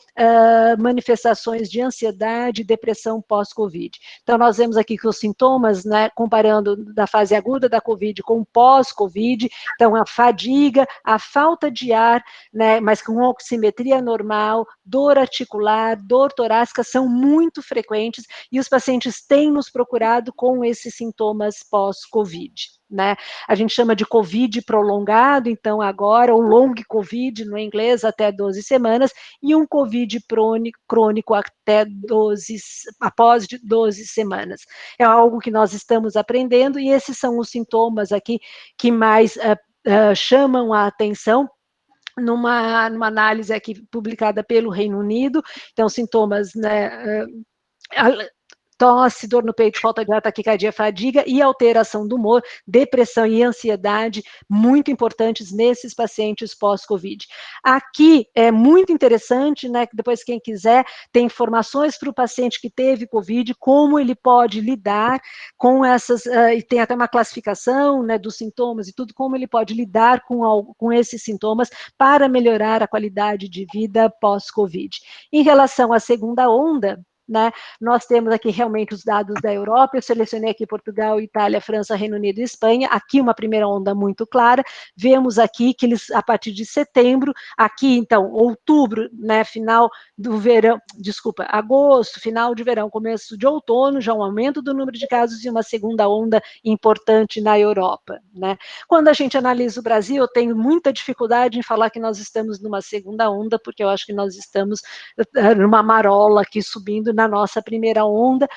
manifestações de ansiedade e depressão pós-Covid. Então, nós vemos aqui que os sintomas, né, comparando da fase aguda da Covid com pós-Covid, então a fadiga, a falta de ar, né, mas com oximetria normal, dor articular, dor torácica, são muito frequentes, e os pacientes têm nos procurado com esses sintomas pós-Covid, né? A gente chama de Covid prolongado, então agora, o long Covid, no inglês, até 12 semanas, e um Covid crônico até após 12 semanas. É algo que nós estamos aprendendo, e esses são os sintomas aqui que mais chamam a atenção, numa análise aqui publicada pelo Reino Unido. Então, sintomas, né, tosse, dor no peito, falta de ar, taquicardia, fadiga e alteração do humor, depressão e ansiedade, muito importantes nesses pacientes pós-Covid. Aqui é muito interessante, né, que depois quem quiser tem informações para o paciente que teve Covid, como ele pode lidar com essas, e tem até uma classificação, né, dos sintomas e tudo, como ele pode lidar com esses sintomas para melhorar a qualidade de vida pós-Covid. Em relação à segunda onda, né, nós temos aqui realmente os dados da Europa, eu selecionei aqui Portugal, Itália, França, Reino Unido e Espanha, aqui uma primeira onda muito clara, vemos aqui que eles, a partir de setembro, aqui então, outubro, né, final do verão, desculpa, agosto, final de verão, começo de outono, já um aumento do número de casos e uma segunda onda importante na Europa, né. Quando a gente analisa o Brasil, eu tenho muita dificuldade em falar que nós estamos numa segunda onda, porque eu acho que nós estamos numa marola aqui subindo na nossa primeira onda.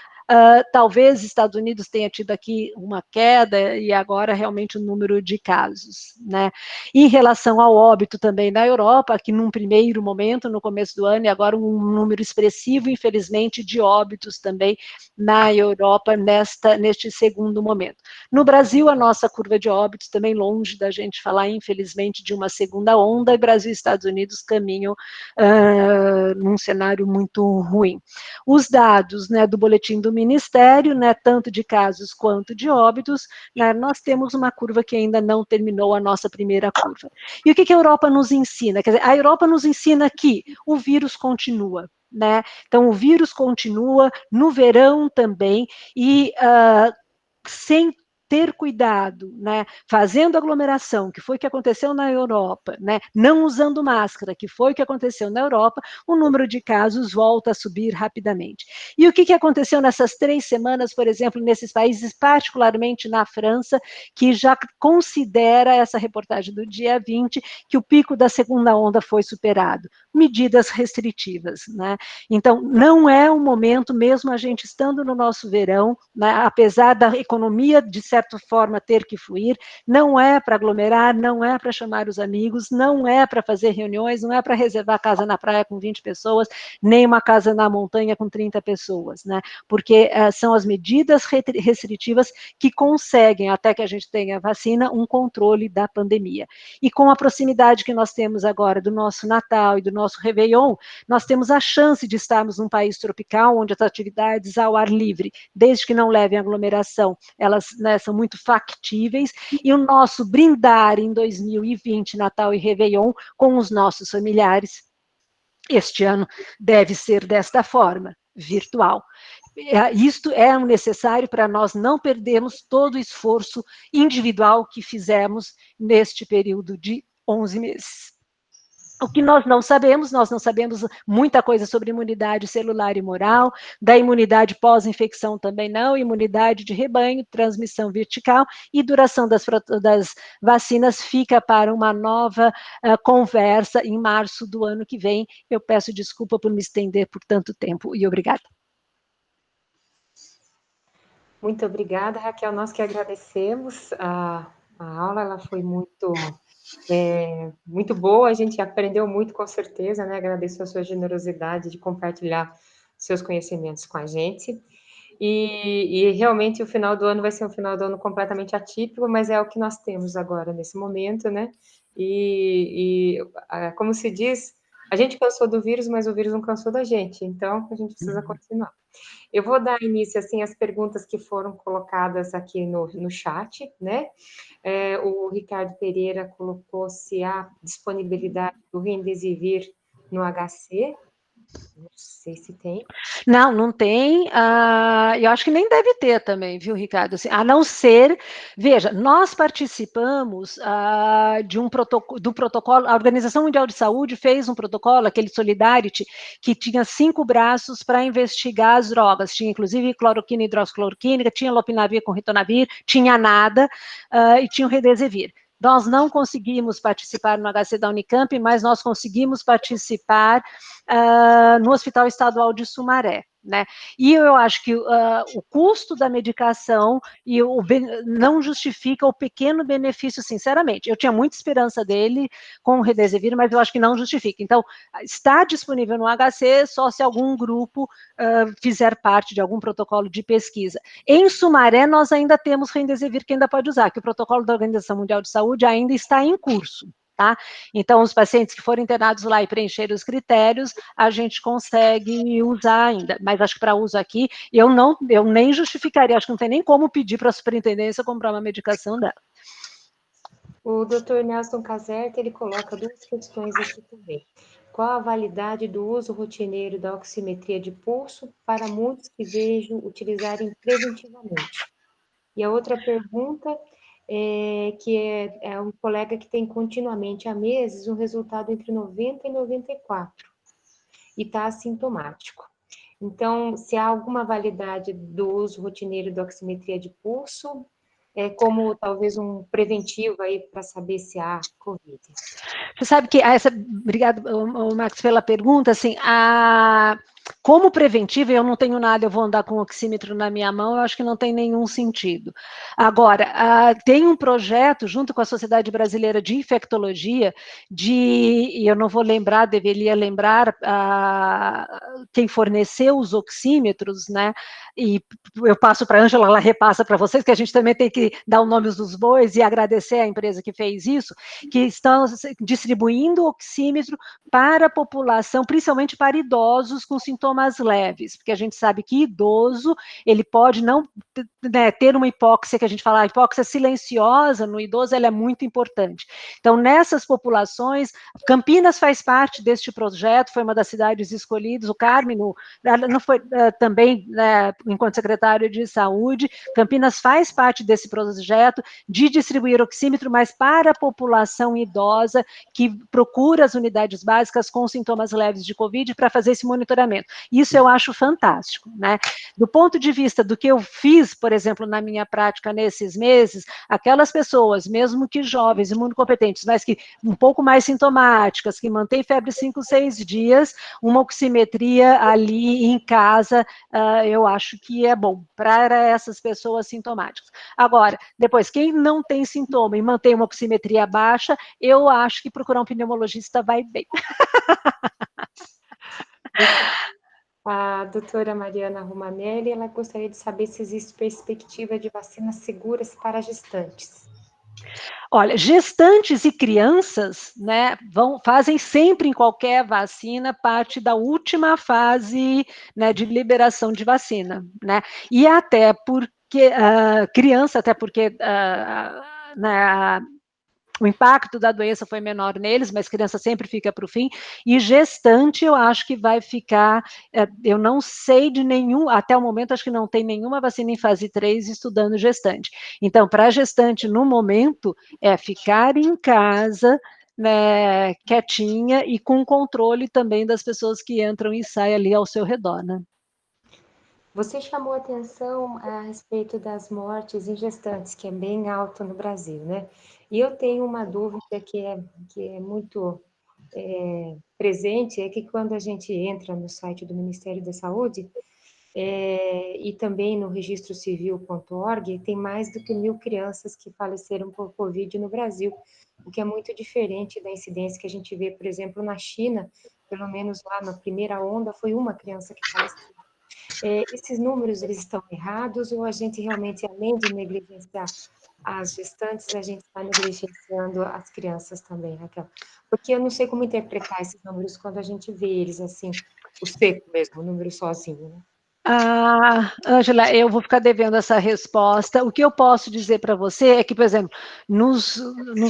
Talvez Estados Unidos tenha tido aqui uma queda, e agora realmente o número de casos, né? Em relação ao óbito também na Europa, que num primeiro momento, no começo do ano, e agora um número expressivo, infelizmente, de óbitos também na Europa neste segundo momento. No Brasil, a nossa curva de óbitos também longe da gente falar, infelizmente, de uma segunda onda, e Brasil e Estados Unidos caminham num cenário muito ruim. Os dados, né, do boletim do Ministério, né, tanto de casos quanto de óbitos, né, nós temos uma curva que ainda não terminou a nossa primeira curva. E o que a Europa nos ensina? Quer dizer, a Europa nos ensina que o vírus continua, né? Então, o vírus continua no verão também, e sem ter cuidado, né, fazendo aglomeração, que foi o que aconteceu na Europa, né, não usando máscara, que foi o que aconteceu na Europa, o número de casos volta a subir rapidamente. E o que aconteceu nessas 3 semanas, por exemplo, nesses países, particularmente na França, que já considera, essa reportagem do dia 20, que o pico da segunda onda foi superado? Medidas restritivas, né? Então, não é um momento, mesmo a gente estando no nosso verão, né, apesar da economia, de certa certa forma, ter que fluir, não é para aglomerar, não é para chamar os amigos, não é para fazer reuniões, não é para reservar casa na praia com 20 pessoas, nem uma casa na montanha com 30 pessoas, né? Porque são as medidas restritivas que conseguem, até que a gente tenha vacina, um controle da pandemia. E com a proximidade que nós temos agora do nosso Natal e do nosso Réveillon, nós temos a chance de estarmos num país tropical, onde as atividades ao ar livre, desde que não levem aglomeração, elas, né, são muito factíveis, e o nosso brindar em 2020, Natal e Réveillon, com os nossos familiares, este ano deve ser desta forma, virtual. Isto é necessário para nós não perdermos todo o esforço individual que fizemos neste período de 11 meses. O que nós não sabemos muita coisa sobre imunidade celular e moral, da imunidade pós-infecção também não, imunidade de rebanho, transmissão vertical e duração das vacinas fica para uma nova conversa em março do ano que vem. Eu peço desculpa por me estender por tanto tempo e obrigada. Muito obrigada, Raquel. Nós que agradecemos. A aula ela foi muito boa, a gente aprendeu muito com certeza, né? Agradeço a sua generosidade de compartilhar seus conhecimentos com a gente. E realmente o final do ano vai ser um final do ano completamente atípico, mas é o que nós temos agora, nesse momento, né? Como se diz, a gente cansou do vírus, mas o vírus não cansou da gente, então a gente precisa continuar. Eu vou dar início, assim, às perguntas que foram colocadas aqui no chat, né? O Ricardo Pereira colocou se há disponibilidade do Remdesivir no HC. Não sei se tem. Não tem. Eu acho que nem deve ter também, viu, Ricardo? Assim, a não ser, veja, nós participamos do protocolo, a Organização Mundial de Saúde fez um protocolo, aquele Solidarity, que tinha 5 braços para investigar as drogas. Tinha, inclusive, cloroquina e hidroxicloroquínica, tinha lopinavir com ritonavir, tinha nada, e tinha o Remdesivir. Nós não conseguimos participar no HC da Unicamp, mas nós conseguimos participar no Hospital Estadual de Sumaré, né? E eu acho que o custo da medicação não justifica o pequeno benefício, sinceramente. Eu tinha muita esperança dele com o Remdesivir, mas eu acho que não justifica. Então, está disponível no HC só se algum grupo fizer parte de algum protocolo de pesquisa. Em Sumaré, nós ainda temos Remdesivir que ainda pode usar, que o protocolo da Organização Mundial de Saúde ainda está em curso. Tá? Então, os pacientes que forem internados lá e preencherem os critérios, a gente consegue usar ainda, mas acho que para uso aqui, eu nem justificaria, acho que não tem nem como pedir para a superintendência comprar uma medicação dela. O Dr. Nelson Caserta, ele coloca 2 questões aqui também. Qual a validade do uso rotineiro da oximetria de pulso para muitos que vejo utilizarem preventivamente? E a outra pergunta que é um colega que tem continuamente há meses um resultado entre 90 e 94 e está assintomático. Então, se há alguma validade do uso rotineiro da oximetria de pulso, como talvez um preventivo aí para saber se há Covid. Você sabe que obrigado, Max, pela pergunta, assim, como preventivo, eu não tenho nada, eu vou andar com o oxímetro na minha mão, eu acho que não tem nenhum sentido. Agora, tem um projeto, junto com a Sociedade Brasileira de Infectologia, e eu não vou lembrar, deveria lembrar quem forneceu os oxímetros, né, e eu passo para a Ângela, ela repassa para vocês, que a gente também tem que dar o nome dos bois e agradecer à empresa que fez isso, que estão distribuindo oxímetro para a população, principalmente para idosos com sintomas leves, porque a gente sabe que idoso, ele pode não ter uma hipóxia, que a gente fala, a hipóxia silenciosa no idoso, ela é muito importante. Então, nessas populações, Campinas faz parte deste projeto, foi uma das cidades escolhidas, o Carmen, não foi também, enquanto secretário de saúde, Campinas faz parte desse projeto de distribuir oxímetro, mas para a população idosa que procura as unidades básicas com sintomas leves de Covid para fazer esse monitoramento. tratamento. Isso eu acho fantástico, né? Do ponto de vista do que eu fiz, por exemplo, na minha prática nesses meses, aquelas pessoas, mesmo que jovens, imunocompetentes, mas que um pouco mais sintomáticas, que mantêm febre 5, 6 dias, uma oximetria ali em casa, eu acho que é bom para essas pessoas sintomáticas. Agora, depois, quem não tem sintoma e mantém uma oximetria baixa, eu acho que procurar um pneumologista vai bem. A doutora Mariana Romanelli, ela gostaria de saber se existe perspectiva de vacinas seguras para gestantes. Olha, gestantes e crianças, né, fazem sempre em qualquer vacina parte da última fase, né, de liberação de vacina, né, e até porque criança, até porque né, o impacto da doença foi menor neles, mas criança sempre fica para o fim, e gestante eu acho que vai ficar, eu não sei de nenhum, até o momento acho que não tem nenhuma vacina em fase 3 estudando gestante. Então, para gestante, no momento, é ficar em casa, né, quietinha e com controle também das pessoas que entram e saem ali ao seu redor, né? Você chamou atenção a respeito das mortes em gestantes, que é bem alto no Brasil, né? E eu tenho uma dúvida que é muito presente, é que quando a gente entra no site do Ministério da Saúde, e também no registrocivil.org, tem mais do que 1.000 crianças que faleceram por Covid no Brasil, o que é muito diferente da incidência que a gente vê, por exemplo, na China, pelo menos lá na primeira onda, foi uma criança que faleceu. Esses números, eles estão errados ou a gente realmente, além de negligenciar as gestantes, a gente está negligenciando as crianças também, Raquel? Porque eu não sei como interpretar esses números quando a gente vê eles assim, o seco mesmo, o número sozinho, né? Ângela, eu vou ficar devendo essa resposta. O que eu posso dizer para você é que, por exemplo, nos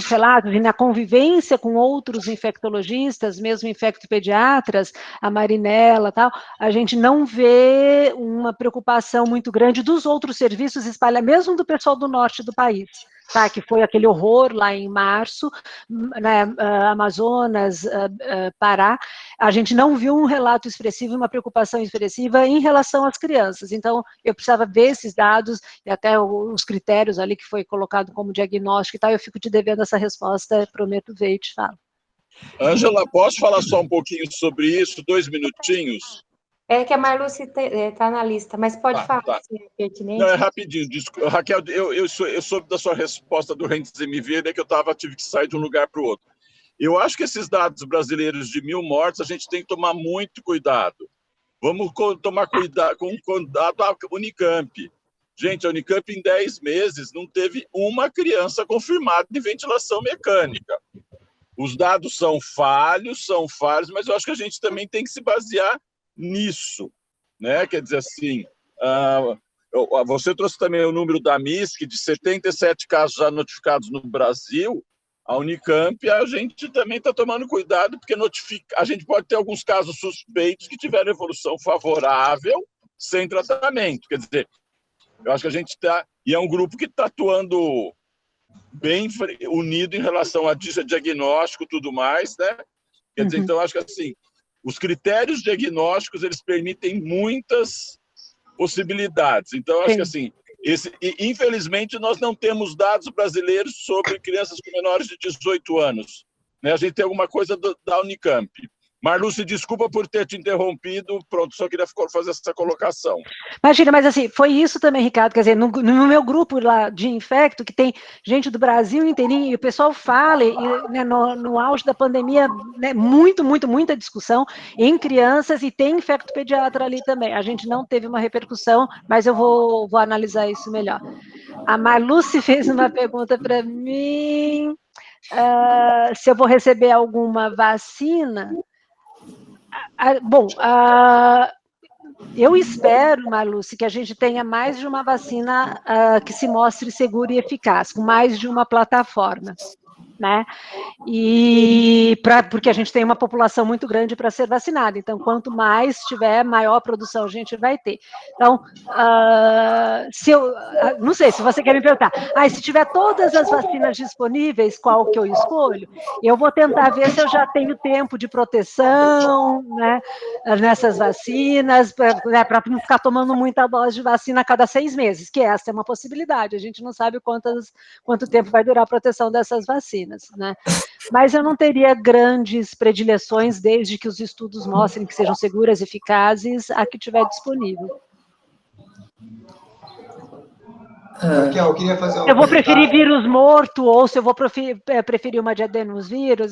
relatos e na convivência com outros infectologistas, mesmo infectopediatras, a Marinela tal, a gente não vê uma preocupação muito grande dos outros serviços espalhados, mesmo do pessoal do norte do país. Tá, que foi aquele horror lá em março, né, Amazonas, Pará, a gente não viu um relato expressivo, uma preocupação expressiva em relação às crianças. Então, eu precisava ver esses dados e até os critérios ali que foi colocado como diagnóstico e tal, eu fico te devendo essa resposta, prometo ver e te falo. Ângela, posso falar só um pouquinho sobre isso, 2 minutinhos? É que a Marluce está na lista, mas pode falar tá. se é pertinente. Não, é rapidinho. Raquel, eu soube da sua resposta do Remdesivir, né, que tive que sair de um lugar para o outro. Eu acho que esses dados brasileiros de 1.000 mortes, a gente tem que tomar muito cuidado. Vamos tomar cuidado com o dado da Unicamp. Gente, a Unicamp, em 10 meses, não teve uma criança confirmada de ventilação mecânica. Os dados são falhos, mas eu acho que a gente também tem que se basear nisso, né? Quer dizer assim, você trouxe também o número da MISC, de 77 casos já notificados no Brasil. A Unicamp, a gente também está tomando cuidado, porque a gente pode ter alguns casos suspeitos que tiveram evolução favorável sem tratamento. Quer dizer, eu acho que a gente está... E é um grupo que está atuando bem unido em relação a diagnóstico e tudo mais, né? Quer dizer, então, acho que assim, os critérios diagnósticos, eles permitem muitas possibilidades. Então, acho que assim, infelizmente, nós não temos dados brasileiros sobre crianças com menores de 18 anos. Né? A gente tem alguma coisa da Unicamp. Marluce, desculpa por ter te interrompido, pronto, só queria fazer essa colocação. Imagina, mas assim, foi isso também, Ricardo, quer dizer, no meu grupo lá de infecto, que tem gente do Brasil inteirinho, e o pessoal fala, né, no auge da pandemia, né, muita discussão em crianças, e tem infecto pediatra ali também. A gente não teve uma repercussão, mas eu vou analisar isso melhor. A Marluce fez uma pergunta para mim, se eu vou receber alguma vacina. Eu espero, Marluce, que a gente tenha mais de uma vacina que se mostre segura e eficaz, com mais de uma plataforma. né? Porque a gente tem uma população muito grande para ser vacinada, então quanto mais tiver, maior produção a gente vai ter. Então, não sei, se você quer me perguntar, se tiver todas as vacinas disponíveis, qual que eu escolho? Eu vou tentar ver se eu já tenho tempo de proteção, né, nessas vacinas, para não ficar tomando muita dose de vacina a cada 6 meses, que essa é uma possibilidade, a gente não sabe quanto tempo vai durar a proteção dessas vacinas, né? Mas eu não teria grandes predileções, desde que os estudos mostrem que sejam seguras e eficazes, a que tiver disponível. Raquel, eu queria fazer uma eu vou preferir vírus morto, ou se eu vou preferir uma de adenovírus,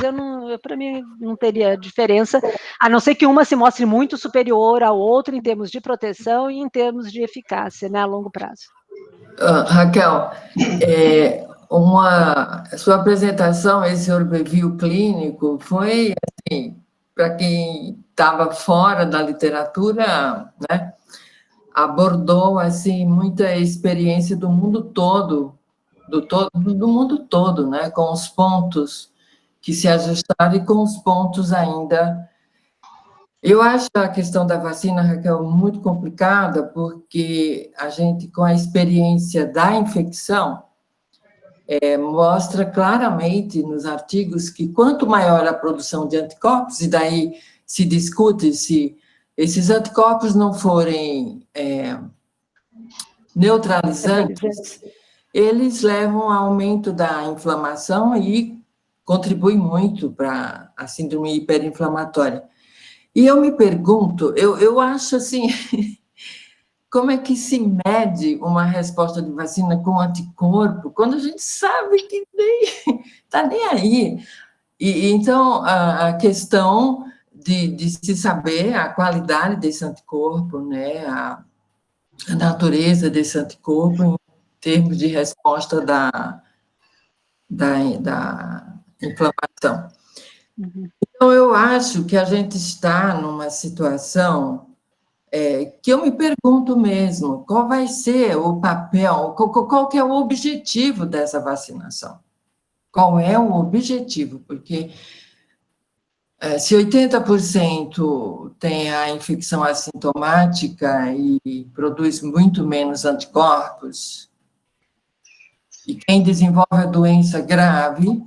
para mim não teria diferença, a não ser que uma se mostre muito superior à outra em termos de proteção e em termos de eficácia, né, a longo prazo. Raquel, sua apresentação, esse overview clínico, foi, assim, para quem estava fora da literatura, né, abordou, assim, muita experiência do mundo todo, do mundo todo, né, com os pontos que se ajustaram e com os pontos ainda. Eu acho a questão da vacina, Raquel, muito complicada, porque a gente, com a experiência da infecção, mostra claramente nos artigos que quanto maior a produção de anticorpos, e daí se discute se esses anticorpos não forem neutralizantes, eles levam ao aumento da inflamação e contribuem muito para a síndrome hiperinflamatória. E eu me pergunto, eu acho assim, como é que se mede uma resposta de vacina com anticorpo, quando a gente sabe que nem está nem aí? Então, a questão de se saber a qualidade desse anticorpo, né, a natureza desse anticorpo em termos de resposta da inflamação. Então, eu acho que a gente está numa situação que eu me pergunto mesmo, qual vai ser o papel, qual que é o objetivo dessa vacinação? Qual é o objetivo? Porque se 80% tem a infecção assintomática e produz muito menos anticorpos, e quem desenvolve a doença grave,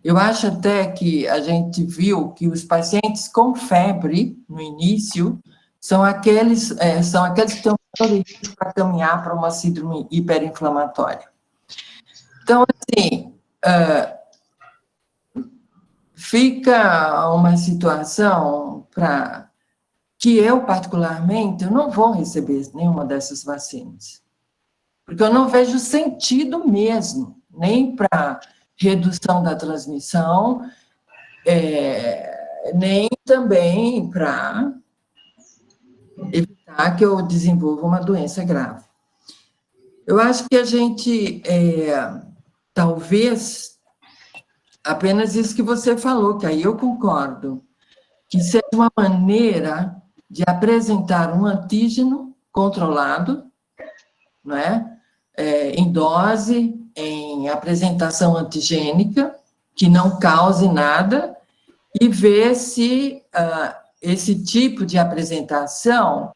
eu acho até que a gente viu que os pacientes com febre, no início, são aqueles que estão para caminhar para uma síndrome hiperinflamatória. Então, assim, fica uma situação para que eu, particularmente, eu não vou receber nenhuma dessas vacinas, porque eu não vejo sentido mesmo, nem para redução da transmissão, nem também para evitar que eu desenvolva uma doença grave. Eu acho que a gente, talvez, apenas isso que você falou, que aí eu concordo, que seja uma maneira de apresentar um antígeno controlado, não é? Em dose, em apresentação antigênica, que não cause nada, e ver se esse tipo de apresentação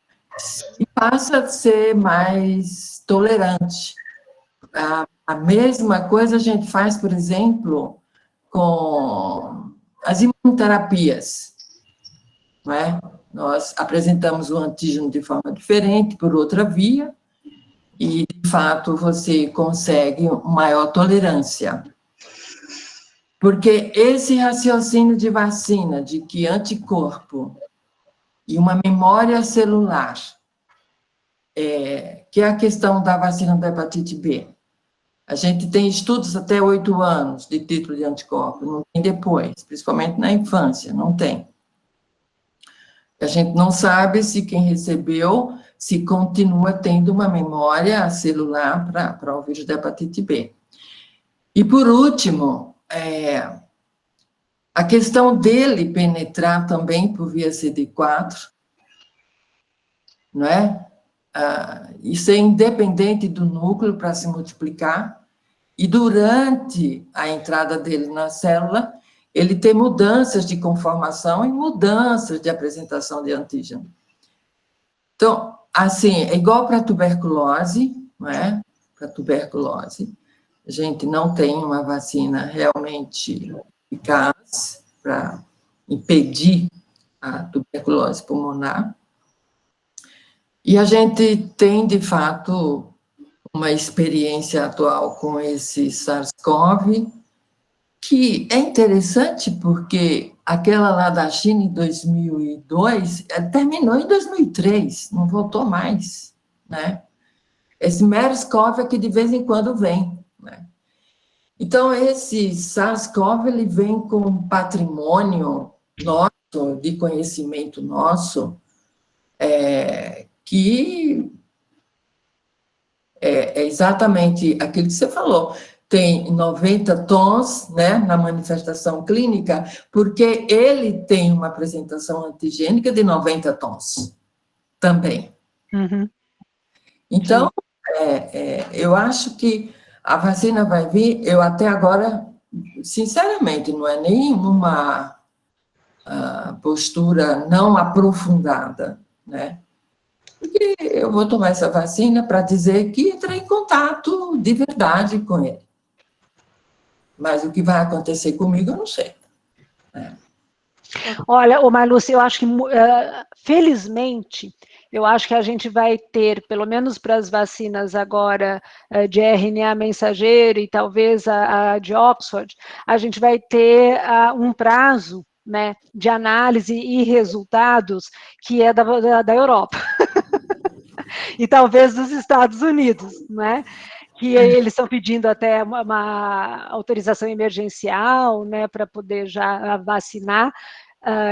passa a ser mais tolerante. A mesma coisa a gente faz, por exemplo, com as imunoterapias, não é? Nós apresentamos o antígeno de forma diferente, por outra via, e, de fato, você consegue maior tolerância. Porque esse raciocínio de vacina, de que anticorpo e uma memória celular, que é a questão da vacina da hepatite B, a gente tem estudos até 8 anos de título de anticorpo, não tem depois, principalmente na infância, não tem. A gente não sabe se quem recebeu, se continua tendo uma memória celular para o vírus da hepatite B. E, por último, a questão dele penetrar também por via CD4, não é? Isso é independente do núcleo para se multiplicar, e durante a entrada dele na célula, ele tem mudanças de conformação e mudanças de apresentação de antígeno. Então, assim, é igual para a tuberculose, não é? Para a tuberculose, a gente não tem uma vacina realmente eficaz para impedir a tuberculose pulmonar. E a gente tem, de fato, uma experiência atual com esse SARS-CoV, que é interessante porque aquela lá da China em 2002, terminou em 2003, não voltou mais, né? Esse MERS-CoV é que de vez em quando vem, né? Então, esse SARS-CoV, ele vem com um patrimônio nosso, de conhecimento nosso, que é exatamente aquilo que você falou. Tem 90 tons, né, na manifestação clínica, porque ele tem uma apresentação antigênica de 90 tons também. Uhum. Então, eu acho que a vacina vai vir, eu até agora, sinceramente, não é nenhuma postura não aprofundada, né? Porque eu vou tomar essa vacina para dizer que entrei em contato de verdade com ele. Mas o que vai acontecer comigo, eu não sei. Olha, Marluce, eu acho que, felizmente, eu acho que a gente vai ter, pelo menos para as vacinas agora de RNA mensageiro e talvez a de Oxford, a gente vai ter um prazo, né, de análise e resultados que é da Europa. E talvez dos Estados Unidos, né? Que eles estão pedindo até uma autorização emergencial, né, para poder já vacinar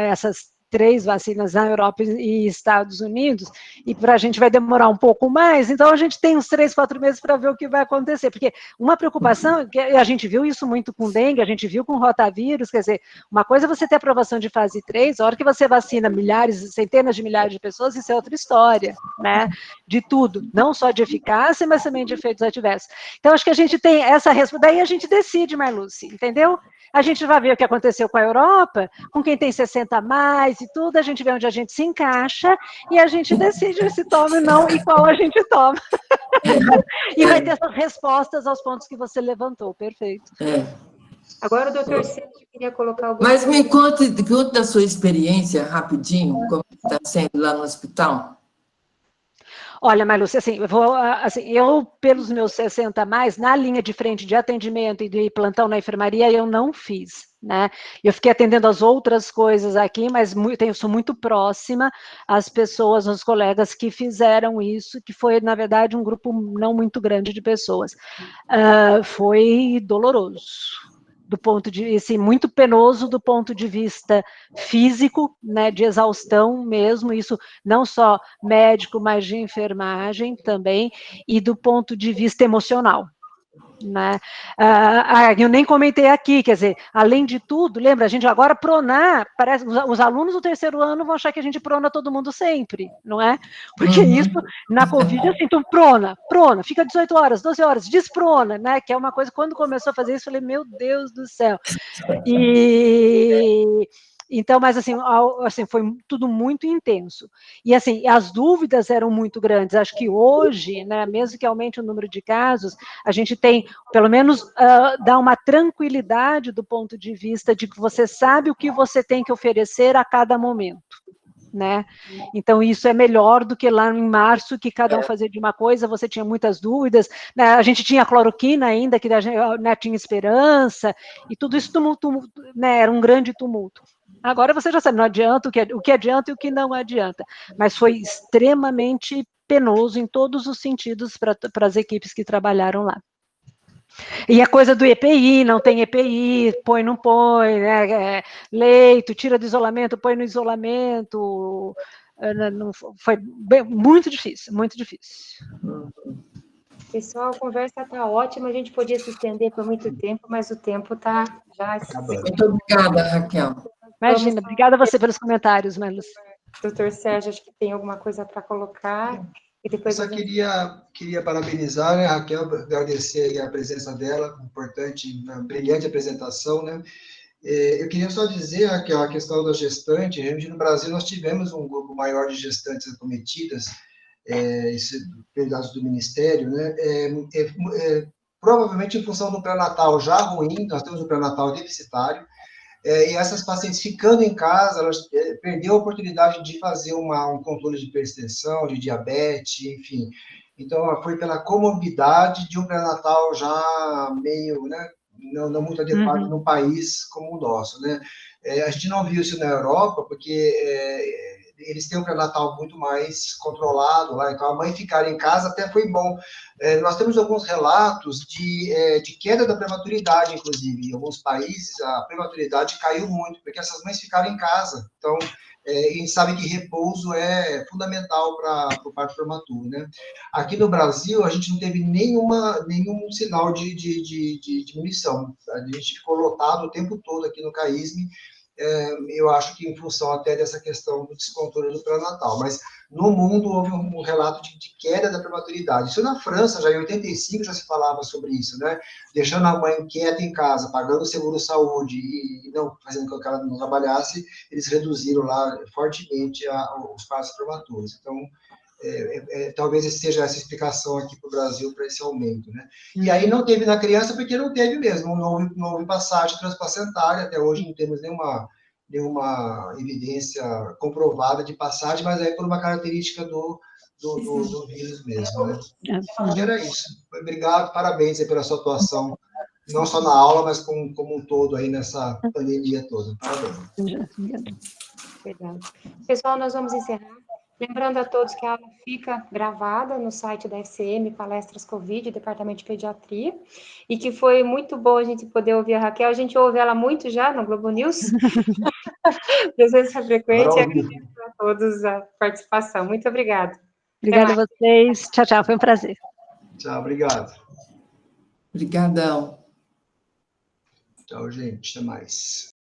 essas 3 vacinas na Europa e Estados Unidos, e para a gente vai demorar um pouco mais, então a gente tem uns 3, 4 meses para ver o que vai acontecer, porque uma preocupação, que a gente viu isso muito com dengue, a gente viu com rotavírus, quer dizer, uma coisa é você ter aprovação de fase 3, a hora que você vacina milhares, centenas de milhares de pessoas, isso é outra história, né, de tudo, não só de eficácia, mas também de efeitos adversos. Então, acho que a gente tem essa resposta, daí a gente decide, Marluce, entendeu? A gente vai ver o que aconteceu com a Europa, com quem tem 60 a mais e tudo, a gente vê onde a gente se encaixa e a gente decide se toma ou não e qual a gente toma. E vai ter essas respostas aos pontos que você levantou, perfeito. Agora o doutor Sérgio queria colocar alguma Mas me conte da sua experiência, rapidinho, como está sendo lá no hospital. Olha, Marluce, assim, eu, pelos meus 60 a mais, na linha de frente de atendimento e de plantão na enfermaria, eu não fiz, né? Eu fiquei atendendo as outras coisas aqui, mas sou muito próxima às pessoas, aos colegas que fizeram isso, que foi, na verdade, um grupo não muito grande de pessoas. Foi doloroso. Do ponto de assim, muito penoso do ponto de vista físico, né, de exaustão mesmo, isso não só médico, mas de enfermagem também, e do ponto de vista emocional. Né? Eu nem comentei aqui, quer dizer, além de tudo, lembra, a gente agora pronar, parece, os alunos do 3º ano vão achar que a gente prona todo mundo sempre, não é? Porque isso, na Covid, assim, então prona, fica 18 horas, 12 horas, desprona, né, que é uma coisa, quando começou a fazer isso, eu falei, meu Deus do céu, então, mas assim, foi tudo muito intenso. E assim, as dúvidas eram muito grandes. Acho que hoje, né, mesmo que aumente o número de casos, a gente tem, pelo menos, dá uma tranquilidade do ponto de vista de que você sabe o que você tem que oferecer a cada momento. Né? Então, isso é melhor do que lá em março, que cada um fazia de uma coisa, você tinha muitas dúvidas, né? A gente tinha cloroquina ainda, que a gente, né, tinha esperança, e tudo isso né, era um grande tumulto. Agora você já sabe, não adianta o que adianta e o que não adianta, mas foi extremamente penoso em todos os sentidos para as equipes que trabalharam lá. E a coisa do EPI, não tem EPI, põe, não põe, né? Leito, tira do isolamento, põe no isolamento, não, foi muito difícil, muito difícil. Pessoal, a conversa está ótima, a gente podia se estender por muito tempo, mas o tempo está já... Muito obrigada, Raquel. Imagina, obrigada a você pelos comentários, Marluce. Doutor Sérgio, acho que tem alguma coisa para colocar. E depois eu só queria parabenizar, né, Raquel, agradecer a presença dela, importante, uma brilhante apresentação, né? Eu queria só dizer, Raquel, a questão da gestante, no Brasil nós tivemos um grupo maior de gestantes acometidas, dados do Ministério, né? Provavelmente em função do pré-natal já ruim, nós temos um pré-natal deficitário, e essas pacientes ficando em casa, elas perderam a oportunidade de fazer um controle de hipertensão, de diabetes, enfim. Então, foi pela comorbidade de um pré-natal já meio, né, não muito adequado num país como o nosso, né? A gente não viu isso na Europa, porque eles têm um pré-natal muito mais controlado lá, então a mãe ficar em casa até foi bom. Nós temos alguns relatos de queda da prematuridade, inclusive. Em alguns países, a prematuridade caiu muito, porque essas mães ficaram em casa. Então, a gente sabe que repouso é fundamental para o parto prematuro, né? Aqui no Brasil, a gente não teve nenhum sinal de diminuição. A gente ficou lotado o tempo todo aqui no CAISM, eu acho que em função até dessa questão do descontrole do pré-natal, mas no mundo houve um relato de queda da prematuridade. Isso na França, já em 85 já se falava sobre isso, né? Deixando a mãe quieta em casa, pagando o seguro-saúde e não fazendo com que ela não trabalhasse, eles reduziram lá fortemente os partos prematuros. Então, talvez seja essa explicação aqui para o Brasil, para esse aumento, né? E aí não teve na criança, porque não teve mesmo, não houve passagem transplacentária, até hoje não temos nenhuma evidência comprovada de passagem, mas é por uma característica do vírus mesmo, né? Acho que era isso. Obrigado, parabéns aí pela sua atuação, não só na aula, mas como um todo aí nessa pandemia toda. Parabéns. Obrigada. Pessoal, nós vamos encerrar. Lembrando a todos que a aula fica gravada no site da FCM, Palestras Covid, Departamento de Pediatria, e que foi muito bom a gente poder ouvir a Raquel. A gente ouve ela muito já no Globo News, presença frequente, e agradeço a todos a participação. Muito obrigada. Obrigada a vocês. Tchau, tchau. Foi um prazer. Tchau, obrigado. Obrigadão. Tchau, gente. Até mais.